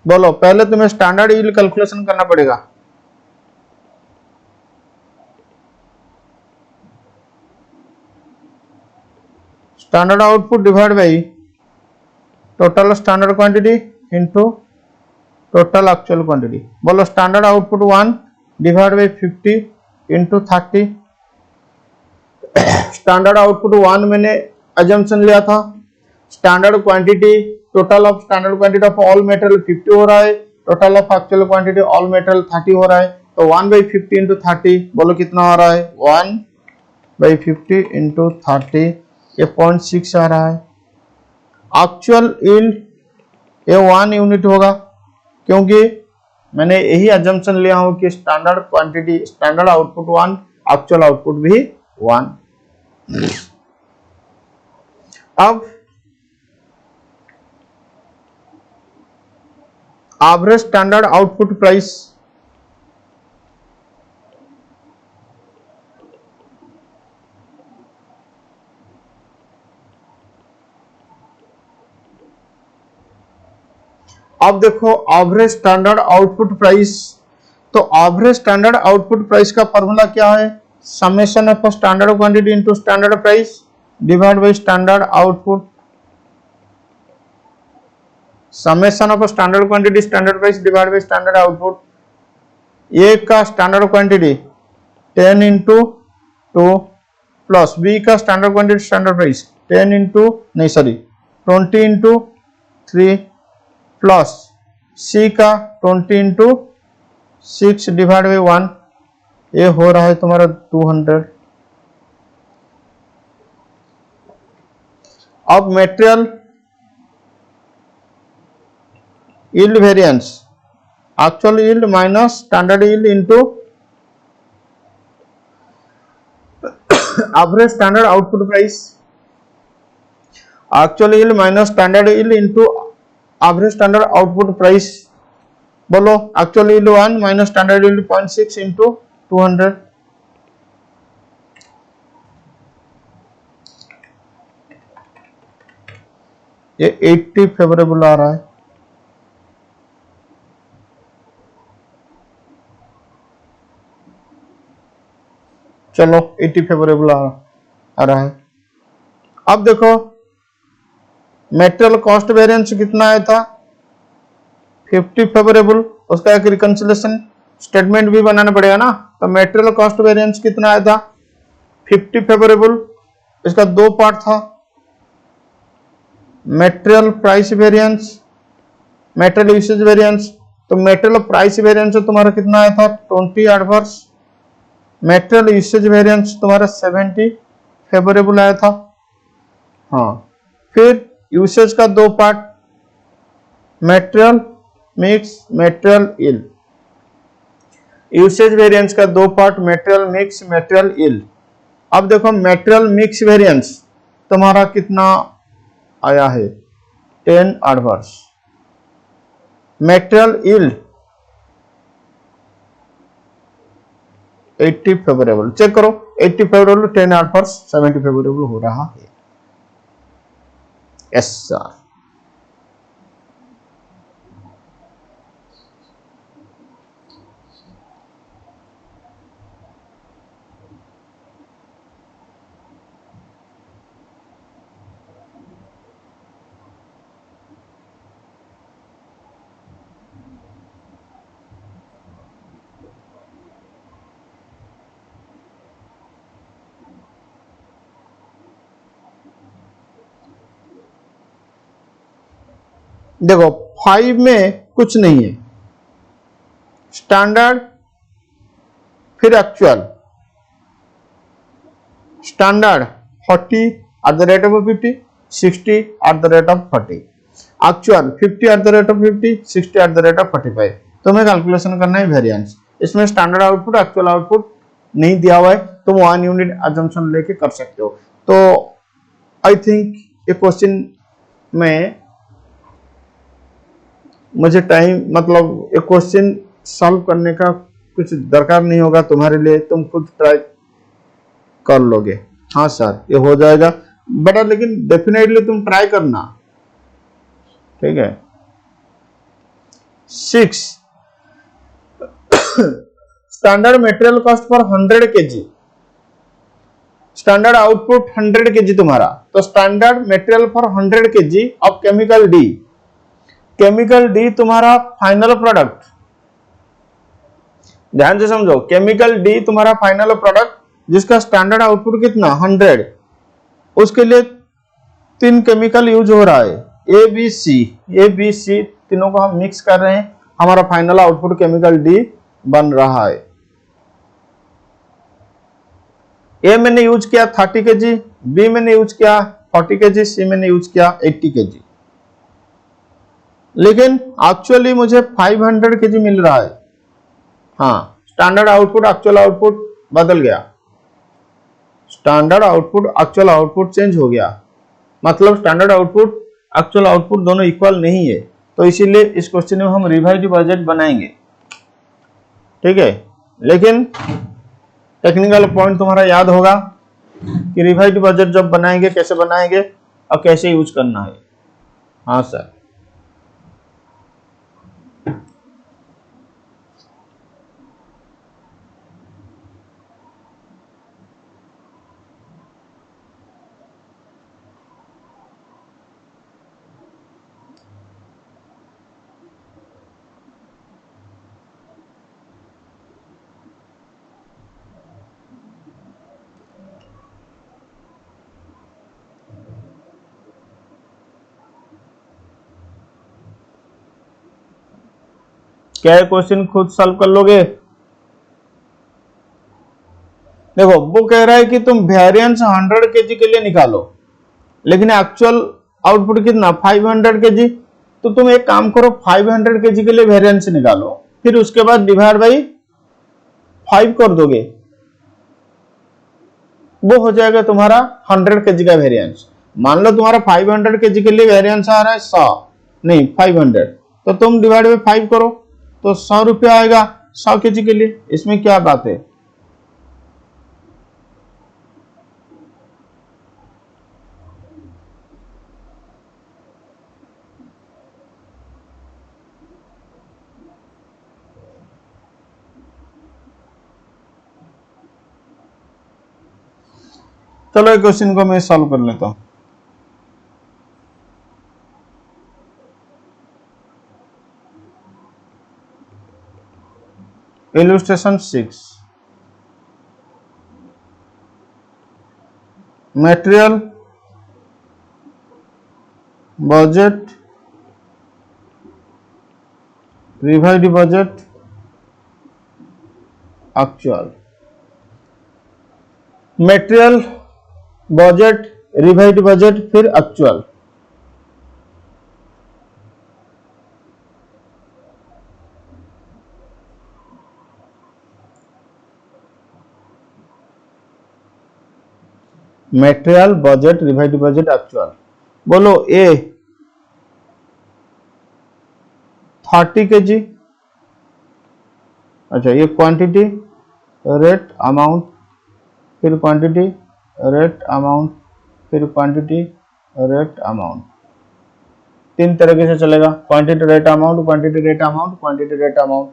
Speaker 1: बोलो, पहले तुम्हें स्टैंडर्ड यील्ड कैलकुलेशन करना पड़ेगा। Standard output divide by total standard quantity into total actual quantity. बोलो, standard output 1 divide by 50 into 30। Standard output 1 मैंने assumption लिया था, standard quantity total of standard quantity of all material 50 हो रहा है, total of actual quantity all material 30 हो रहा है, तो 1/50 इंटू 30, बोलो कितना आ रहा है? 1/50 इंटू 30, ये 0.6 आ रहा है। एक्चुअल यील्ड ये 1 यूनिट होगा, क्योंकि मैंने यही अजम्पशन लिया हूं कि standard quantity standard output 1, actual output भी 1। अब एवरेज स्टैंडर्ड आउटपुट प्राइस, अब देखो एवरेज स्टैंडर्ड आउटपुट प्राइस, तो एवरेज स्टैंडर्ड आउटपुट प्राइस का फॉर्मूला क्या है? Summation of standard quantity into standard price divide by standard output. Summation of standard quantity standard price divide by standard output. A का standard quantity 10 into 2 plus B का standard quantity standard price 10 into 20 into 3 plus सी का 20 into 6 divide by 1, ये हो रहा है तुम्हारा 200। अब material yield variance, actual yield minus standard yield into average standard output price, actual yield minus standard yield into average standard output price. बोलो, actual yield 1 minus standard yield 0.6 into 200। ये 80 favourable आ रहा है। चलो 80 फेवरेबल आ रहा है। अब देखो material cost variance कितना आया था? 50 फेवरेबल। उसका एक रिकंसिलेशन स्टेटमेंट भी बनाना पड़ेगा ना, तो मेटेरियल कॉस्ट वेरिएंस कितना आया था? 50 फेवरेबल। इसका दो पार्ट था, material price variance, material usage variance. तो मेटेरियल प्राइस वेरिएंस तुम्हारा कितना आया था? 20 एडवर्स। मेटेरियल यूसेज वेरिएंस तुम्हारा 70 फेवरेबल आया था। हाँ, फिर यूसेज का दो part, material mix, material yield. Usage variance का दो part, material mix, material yield. अब देखो मेटेरियल मिक्स वेरिएंस तुम्हारा कितना आया है? 10 adverse. Material yield 80 favourable. Check करो, 80 फेवरेबल, 10 एडवर्स, 70 फेवरेबल हो रहा है। Yes sir. देखो 5 में कुछ नहीं है, स्टैंडर्ड फिर actual. Standard 40 at the rate of 50, 60 at the rate of 40, actual 50 at the rate of 50, 60 at the rate of 45। तुम्हें कैलकुलेशन करना है वेरिएंस। इसमें स्टैंडर्ड आउटपुट एक्चुअल आउटपुट नहीं दिया हुआ है, तुम 1 यूनिट अजम्पशन लेके कर सकते हो। तो आई थिंक ये क्वेश्चन में मुझे टाइम मतलब ये क्वेश्चन सॉल्व करने का कुछ दरकार नहीं होगा तुम्हारे लिए, तुम खुद ट्राई कर लोगे। हाँ सर ये हो जाएगा बेटा, लेकिन डेफिनेटली तुम ट्राई करना, ठीक है। 6 standard material cost for 100 kg, standard output 100 kg तुम्हारा, तो standard material for 100 kg of chemical D, chemical D तुम्हारा फाइनल प्रोडक्ट, ध्यान से समझो, केमिकल डी तुम्हारा फाइनल प्रोडक्ट जिसका स्टैंडर्ड आउटपुट कितना 100, उसके लिए 3 केमिकल यूज हो रहा है, ए बी सी तीनों को हम मिक्स कर रहे हैं, हमारा फाइनल आउटपुट केमिकल डी बन रहा है। ए मैंने यूज किया 30 kg, बी मैंने यूज किया 40 kg, सी मैंने यूज किया 80 kg, लेकिन एक्चुअली मुझे 500 kg मिल रहा है। हाँ, स्टैंडर्ड आउटपुट एक्चुअल आउटपुट बदल गया, standard output actual output change हो गया, मतलब स्टैंडर्ड आउटपुट एक्चुअल आउटपुट दोनों इक्वल नहीं है, तो इसीलिए इस क्वेश्चन में हम रिवाइज्ड बजट बनाएंगे, ठीक है। लेकिन टेक्निकल पॉइंट तुम्हारा याद होगा कि रिवाइज्ड बजट जब बनाएंगे कैसे बनाएंगे और कैसे यूज करना है। हाँ सर, क्या ये क्वेश्चन खुद सॉल्व कर लोगे? देखो वो कह रहा है कि तुम वेरिएंस 100 kg के लिए निकालो, लेकिन एक्चुअल आउटपुट कितना 500 kg, तो तुम एक काम करो 500 kg के लिए वेरिएंस निकालो, फिर उसके बाद डिवाइड बाई 5 कर दोगे, वो हो जाएगा तुम्हारा 100 kg का वेरिएंस। मान लो तुम्हारा 500 kg के लिए वेरिएंस आ रहा है 100 नहीं 500, तो तुम डिवाइड बाई 5 करो तो 100 रुपया आएगा 100 kg के लिए, इसमें क्या बात है। चलो एक क्वेश्चन को मैं सॉल्व कर लेता हूं। Illustration 6, material budget revised budget actual, material budget revised budget फिर actual. Material budget revised budget actual, बोलो ए 30 kg, अच्छा ये क्वांटिटी रेट अमाउंट फिर क्वांटिटी रेट अमाउंट फिर क्वांटिटी रेट अमाउंट, 3 तरीके से चलेगा, quantity rate amount quantity rate amount quantity rate amount.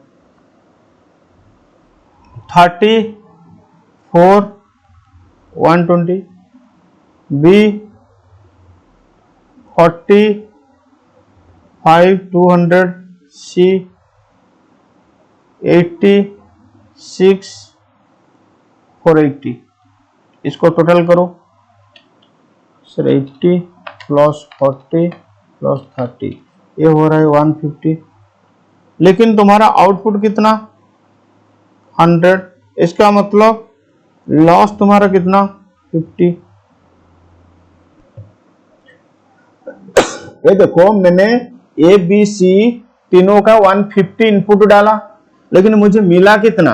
Speaker 1: 34 120, B 45 200, C 86 480। इसको टोटल करो सर, 80 प्लस 40 प्लस 30, ये हो रहा है 150, लेकिन तुम्हारा आउटपुट कितना 100, इसका मतलब लॉस तुम्हारा कितना 50। ये देखो मैंने ए बी सी तीनों का 150 इनपुट डाला, लेकिन मुझे मिला कितना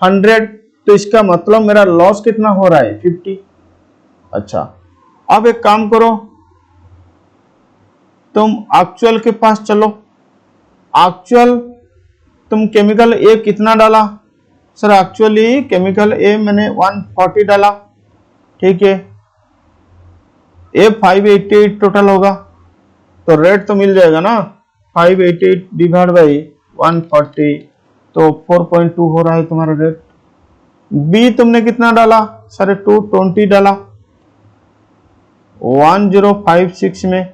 Speaker 1: 100, तो इसका मतलब मेरा लॉस कितना हो रहा है 50। अच्छा अब एक काम करो, तुम एक्चुअल के पास चलो। एक्चुअल तुम केमिकल ए कितना डाला? सर एक्चुअली केमिकल ए मैंने 140 डाला, ठीक है। ए 588 टोटल होगा, तो रेट तो मिल जाएगा ना, 588 डिवाइड बाई 140, तो 4.2 हो रहा है तुम्हारा रेट। बी तुमने कितना डाला? सर 220 डाला 1056 में,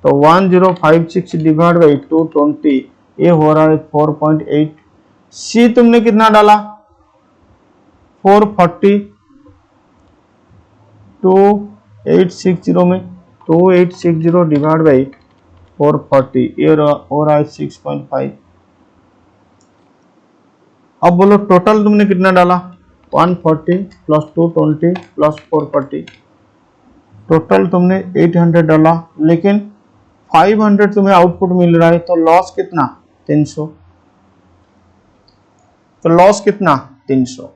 Speaker 1: तो 1056 डिवाइड बाई 220, ये हो रहा है 4.8। सी तुमने कितना डाला? 440 2860 में, 2860 डिवाइड बाई 440, ये हो रहा है 6.5। अब बोलो टोटल तुमने कितना डाला? 140 प्लस 220 प्लस 440, टोटल तुमने 800 डाला, लेकिन 500 तुम्हें आउटपुट मिल रहा है, तो लॉस कितना? 300। तो लॉस कितना? 300।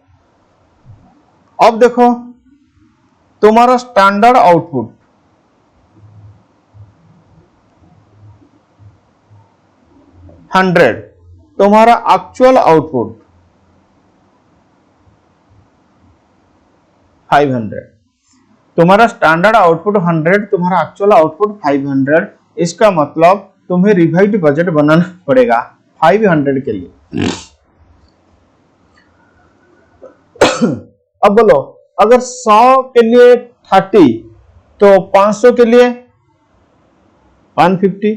Speaker 1: अब देखो तुम्हारा स्टैंडर्ड आउटपुट 100, तुम्हारा एक्चुअल आउटपुट 500। तुम्हारा स्टैंडर्ड आउटपुट 100, तुम्हारा एक्चुअल आउटपुट 500। इसका मतलब तुम्हें रिवाइज्ड बजट बनाना पड़ेगा 500 के लिए। अब बोलो, अगर 100 के लिए 30, तो 500 के लिए 150।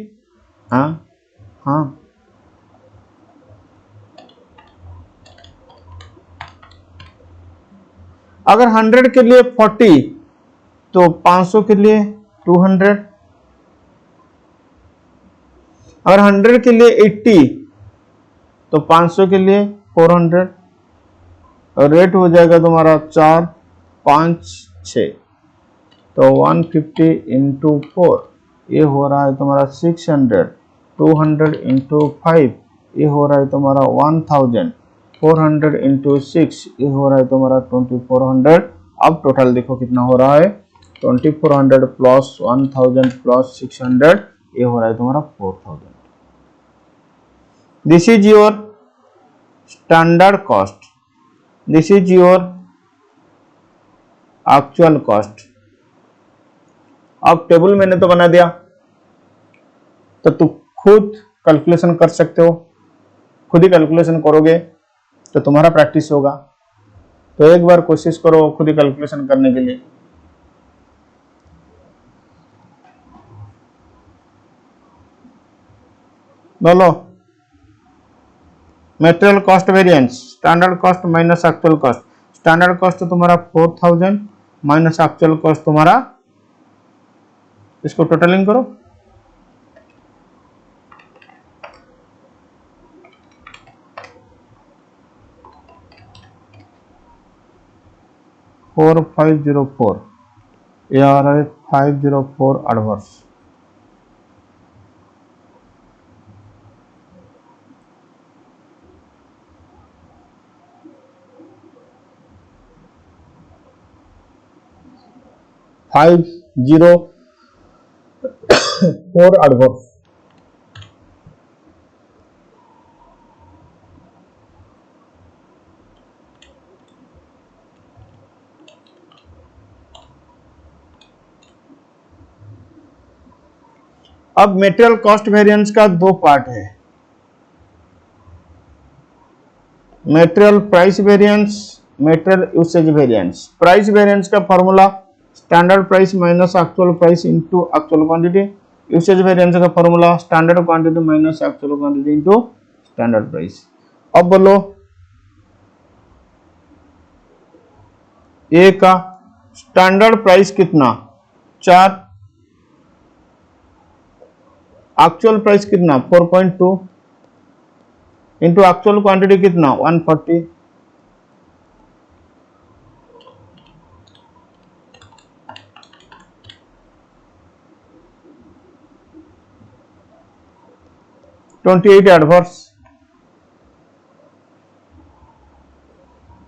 Speaker 1: हाँ हाँ, अगर 100 के लिए 40, तो 500 के लिए 200। अगर 100 के लिए 80, तो 500 के लिए 400, और रेट हो जाएगा तुम्हारा 4 5 6, तो 150 इंटू 4, ये हो रहा है तुम्हारा 600, 200 इंटू 5, ये हो रहा है तुम्हारा 1000, 400 इंटू 6, ये हो रहा है तुम्हारा 2400। अब टोटल देखो कितना हो रहा है, 2400 प्लस 1000 प्लस 600, ये हो रहा है तुम्हारा 4000। This is your standard cost, this is your actual cost. अब टेबल मैंने तो बना दिया, तो तुम खुद कैलकुलेशन कर सकते हो। खुद ही कैलकुलेशन करोगे तो तुम्हारा प्रैक्टिस होगा, तो एक बार कोशिश करो खुद ही कैलकुलेशन करने के लिए। बोलो, material cost variance, standard cost minus actual cost. Standard cost तो तुम्हारा 4000 माइनस एक्चुअल कॉस्ट तुम्हारा, इसको टोटलिंग करो, फोर 504, ये आ रहा है 504 adverse. Five zero four adverse. अब मेटेरियल कॉस्ट वेरिएंस का दो पार्ट है, material price variance, material usage variance. Price variance का formula standard price minus actual price into actual quantity. Usage variance का formula standard quantity minus actual quantity into standard price. अब बोलो, ए का standard price कितना? 4, actual price कितना? 4.2, into actual quantity कितना? 140। $28 adverse.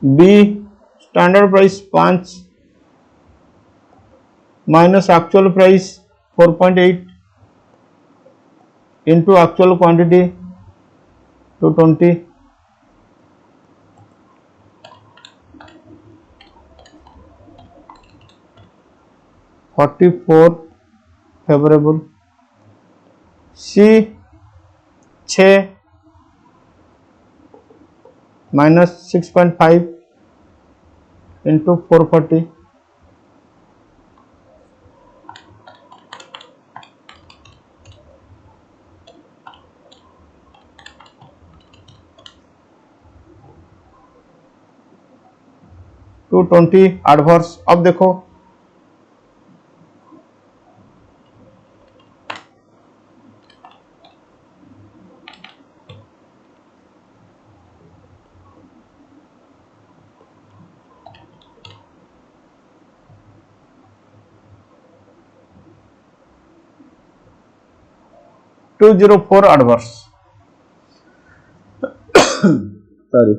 Speaker 1: B standard price 5, minus actual price 4.8 into actual quantity 220 44 favourable. C 6 minus 6.5 into 440 220 adverse. अब देखो two 204 adverse sorry.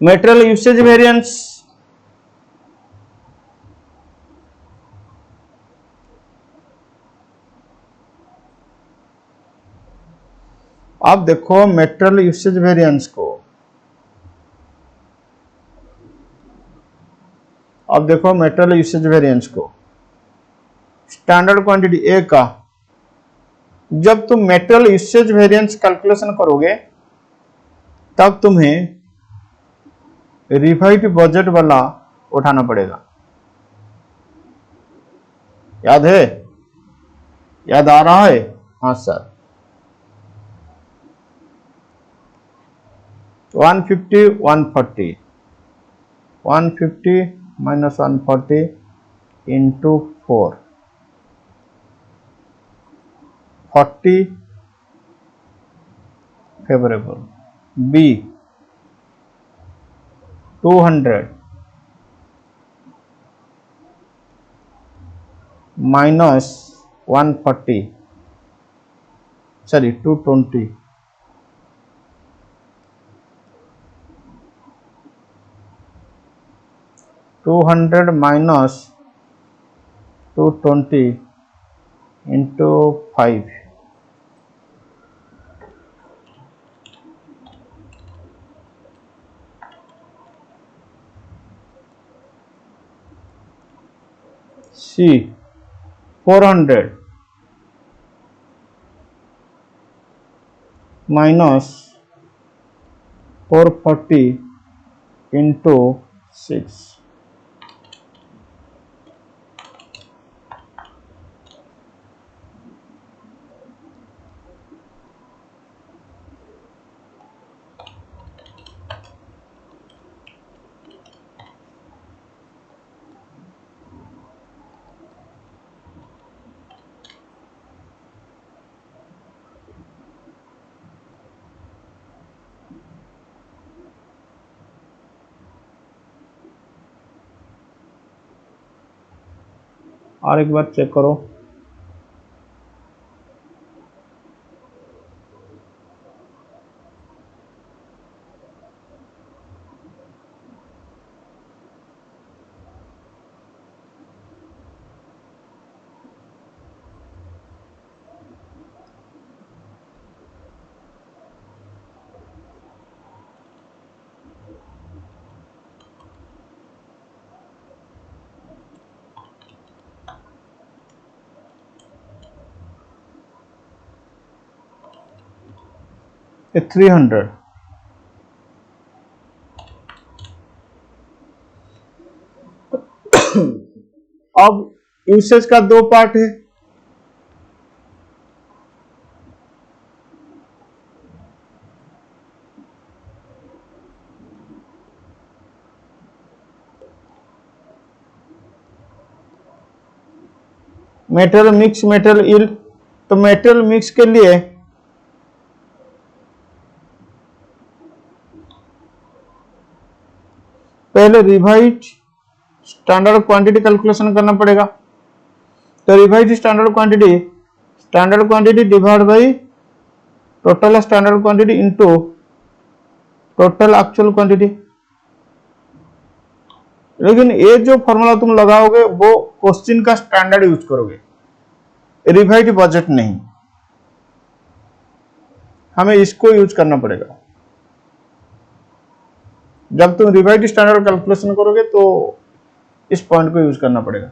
Speaker 1: Material usage variance आप देखो मटेरियल यूसेज वेरिएंस को, अब देखो मटेरियल यूसेज वेरिएंस को स्टैंडर्ड क्वांटिटी ए का, जब तुम मटेरियल यूसेज वेरिएंस कैलकुलेशन करोगे तब तुम्हें रिवाइज्ड बजट वाला उठाना पड़ेगा। याद है? याद आ रहा है? हाँ sir. 150 140 150 minus 140 into 4 40 favourable. B 200 minus 140 sorry 220 200 minus 220 into 5 C 400 minus 440 into 6 और एक बार चेक करो। ये 300 अब यूसेज का दो पार्ट है। Material mix, material yield. तो मेटेरियल मिक्स के लिए पहले रिवाइज्ड स्टैंडर्ड क्वांटिटी कैलकुलेशन करना पड़ेगा। तो revised standard quantity divide by total standard quantity into total actual quantity. लेकिन ये जो फॉर्मूला तुम लगाओगे वो क्वेश्चन का स्टैंडर्ड यूज करोगे, रिवाइज बजट नहीं, हमें इसको यूज करना पड़ेगा। जब तुम रिवाइज स्टैंडर्ड कैलकुलेशन करोगे तो इस पॉइंट को यूज करना पड़ेगा।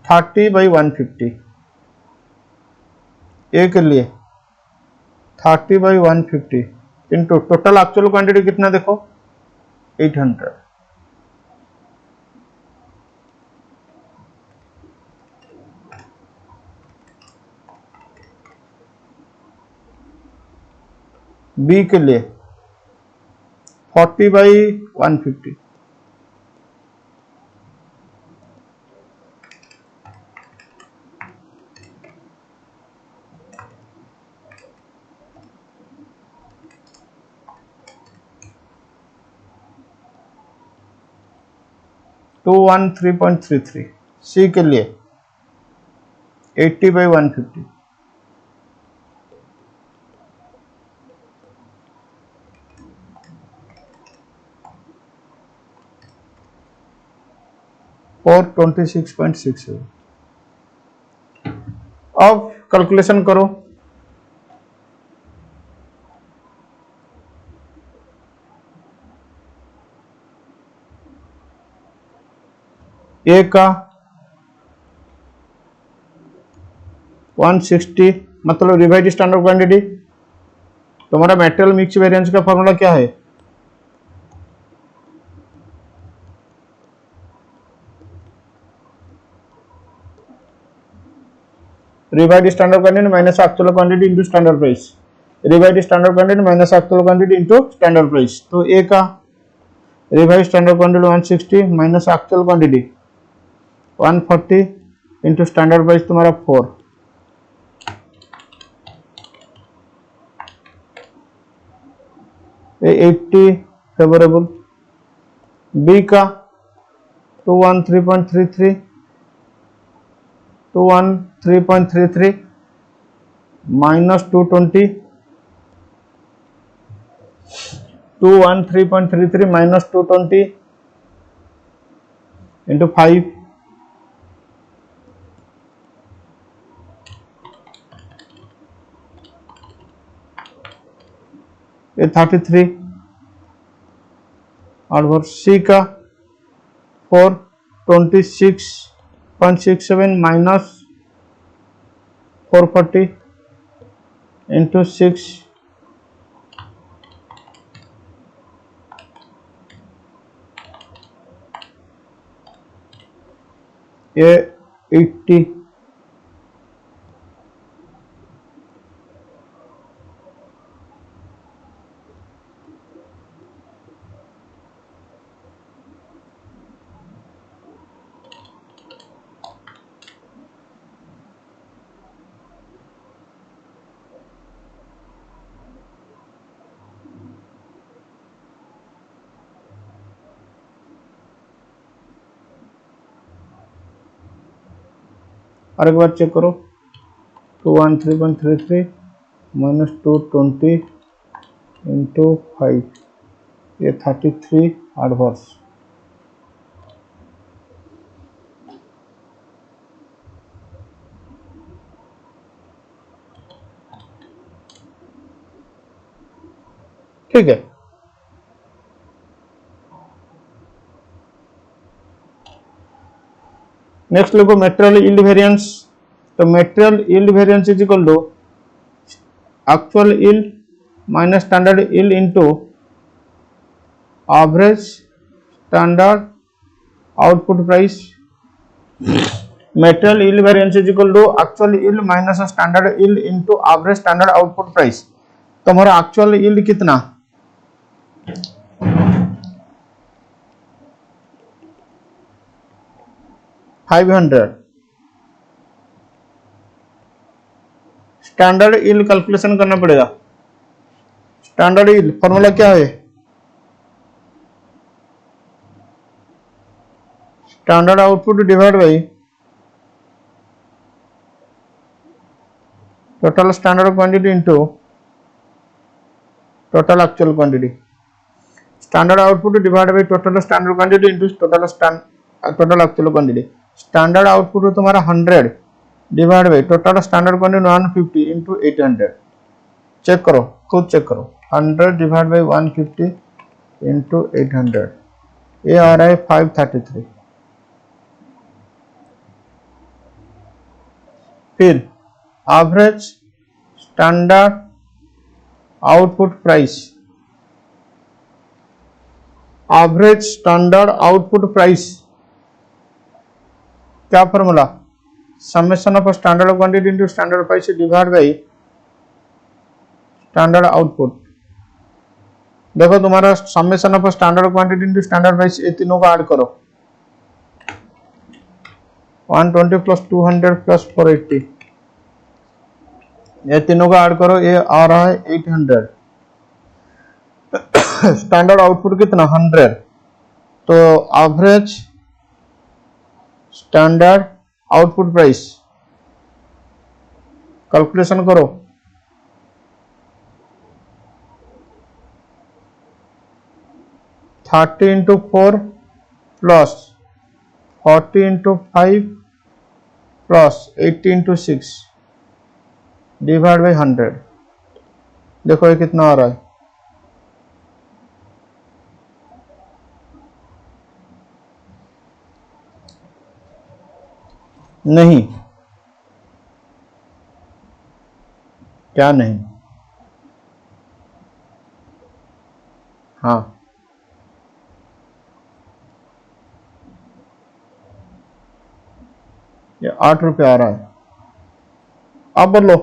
Speaker 1: 30/150 ए के लिए 30/150 इंटू टोटल एक्चुअल क्वांटिटी कितना देखो 800, बी के लिए 40/150 213.33, सी के लिए 80/150 और 26.67। अब कैलकुलेशन करो, ए का 160 मतलब रिवाइज स्टैंडर्ड क्वांटिटी। तुम्हारा मेटेरियल मिक्स वेरिएंस का फॉर्मूला क्या है, revise standard quantity minus actual quantity into standard price, revise standard quantity minus actual quantity into standard price. तो ए का revise standard quantity 160 minus actual quantity 140 into standard price तुम्हारा 4, ये 80 favourable. B का 213.33 minus 213.33 minus 220 into 5, ये 33 और सी का 426.67 minus 440 into 6, ये 80। और एक बार चेक करो 213.33 माइनस 220 इंटू 5, ये 33 एडवर्स। ठीक है, नेक्स्ट देखो मटेरियल यील्ड वेरिएंस। तो material yield variance is equal to actual yield minus standard yield into average standard output price. Material yield variance is equal to actual yield minus standard yield into average standard output price. तो हमारा actual yield कितना 500। Standard yield calculation करना पड़ेगा। Standard yield formula क्या है, standard output divide by total standard quantity into total actual quantity. Standard output divide by total standard quantity into total actual quantity. Standard output तुम्हारा 100 divide by total standard quantity 150 into 800। Check करो, खुद check करो। 100 divide by 150 into 800, ये आ रहा है 533। फिर average standard output price, average standard output price क्या formula, summation of standard quantity into standard price divide by standard output. देखो तुम्हारा summation of standard quantity into standard price, ये तीनों को ऐड करो। 120 प्लस 200 प्लस 480, ये तीनों का ऐड करो, ये आ रहा है 800। स्टैंडर्ड आउटपुट कितना 100, तो average standard output price calculation करो। Thirty into 4 plus 40 into 5 plus 80 into 6 divide by 100। देखो ये कितना आ रहा है, नहीं क्या नहीं, हाँ ये 8 रुपये आ रहा है। अब बोलो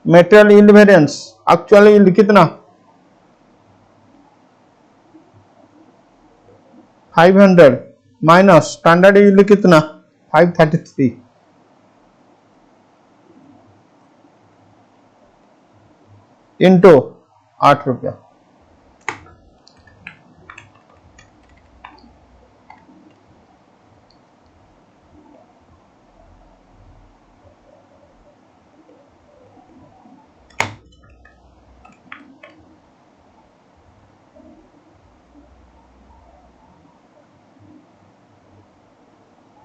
Speaker 1: material yield variance, actual yield कितना 500 माइनस स्टैंडर्ड यील्ड कितना 533 इंटू 8 रुपया।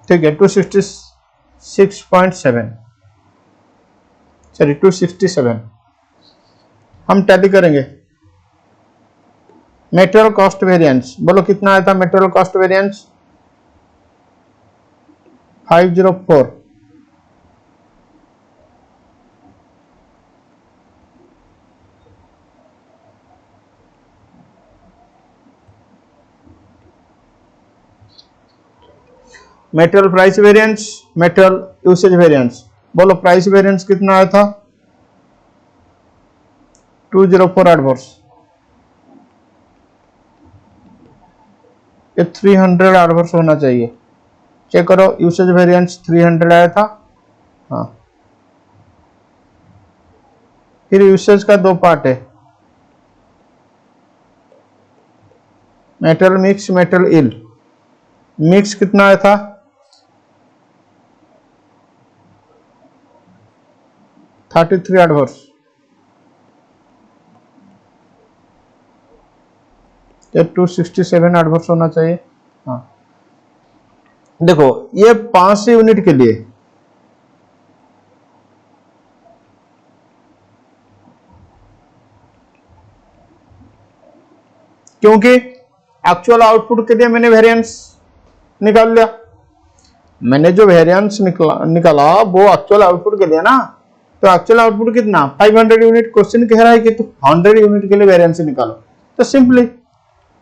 Speaker 1: ठीक है 266.7 सॉरी 267 हम टैली करेंगे। मेटेरियल कॉस्ट वेरिएंस बोलो कितना आया था, material cost variance 504। Material price variance, material usage variance, बोलो प्राइस वेरिएंस कितना आया था 204 एडवर्स, ये 300 एडवर्स होना चाहिए। चेक करो यूसेज वेरिएंस 300 आया था, हाँ। फिर यूसेज का दो पार्ट है, material mix material yield. Mix कितना आया था 33 एडवर्स, ये 267 एडवर्स होना चाहिए, हाँ। देखो ये 500 यूनिट के लिए क्योंकि एक्चुअल आउटपुट के लिए मैंने वेरिएंस निकाल लिया, मैंने जो वेरिएंस निकाला वो एक्चुअल आउटपुट के लिए ना, तो एक्चुअल आउटपुट कितना 500 यूनिट। क्वेश्चन कह रहा है कि तो 100 यूनिट के लिए वेरिएंस निकालो, तो सिंपली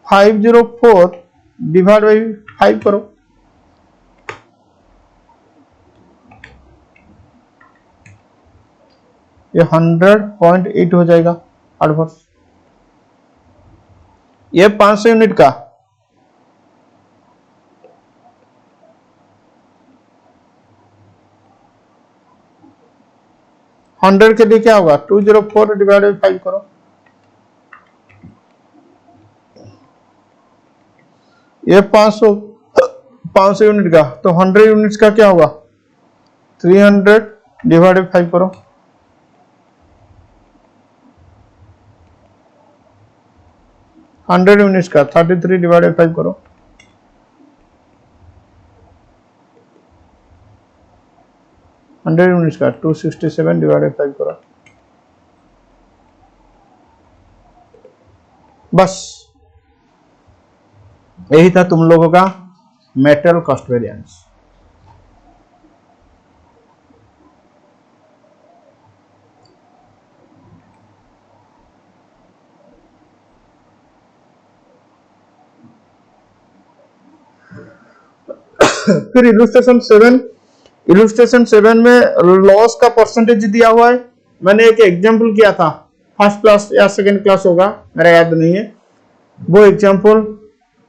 Speaker 1: 504 डिवाइड बाई 5 करो, ये 100.8 हो जाएगा एडवर्स। ये 500 यूनिट का, हंड्रेड के लिए क्या होगा 204 डिवाइड बाई 5 करो, ये 500 यूनिट का, तो 100 यूनिट्स का क्या होगा 300 डिवाइड बाई 5 करो, . 100 यूनिट्स का 33 डिवाइडेड 5 करो, 100 यूनिट्स का 267 डिवाइडेड 5 करो। बस यही था तुम लोगों का मेटेरियल कॉस्ट वेरिएंस। फिर इलुस्ट्रेशन 7 में लॉस का परसेंटेज दिया हुआ है। मैंने एक एग्जांपल किया था, फर्स्ट क्लास या सेकंड क्लास होगा, मेरा याद नहीं है। वो एग्जांपल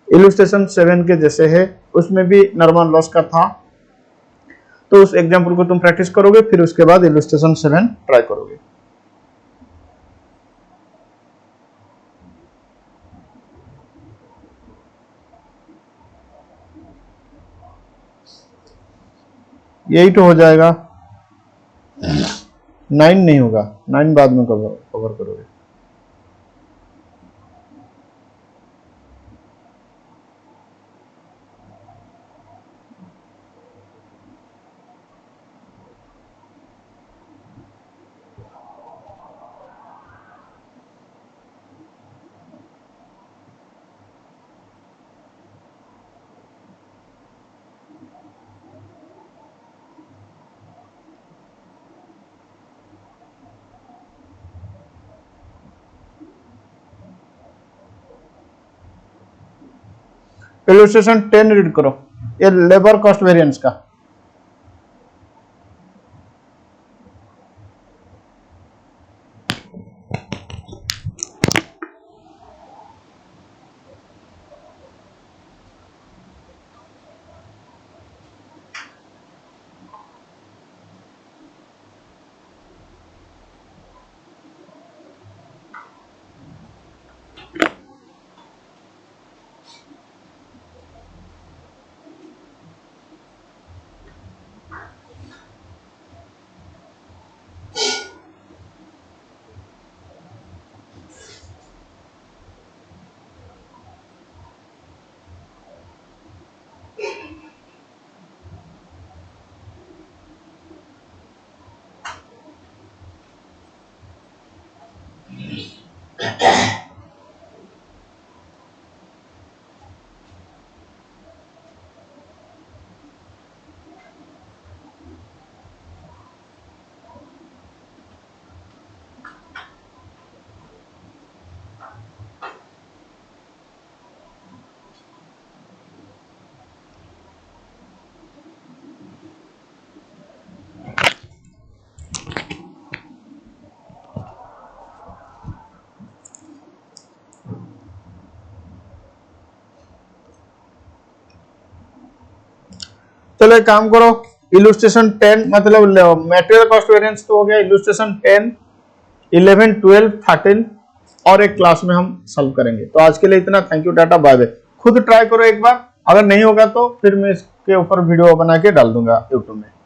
Speaker 1: इलुस्ट्रेशन 7 के जैसे है, उसमें भी नॉर्मल लॉस का था। तो उस एग्जांपल को तुम प्रैक्टिस करोगे, फिर उसके बाद इलुस्ट्रेशन 7 ट्राई करोगे। यही तो हो जाएगा, 9 नहीं होगा, 9 बाद में कवर करोगे। इलुस्ट्रेशन 10 रीड करो, ये लेबर कॉस्ट वेरिएंस का। चलो एक काम करो, इलुस्ट्रेशन 10 मतलब मटेरियल कॉस्ट वेरिएंस तो हो गया, इलुस्ट्रेशन 10, 11, 12, 13 और एक क्लास में हम सॉल्व करेंगे। तो आज के लिए इतना, थैंक यू, टाटा, बाय बाय। खुद ट्राई करो एक बार, अगर नहीं होगा तो फिर मैं इसके ऊपर वीडियो बना के डाल दूंगा यूट्यूब में।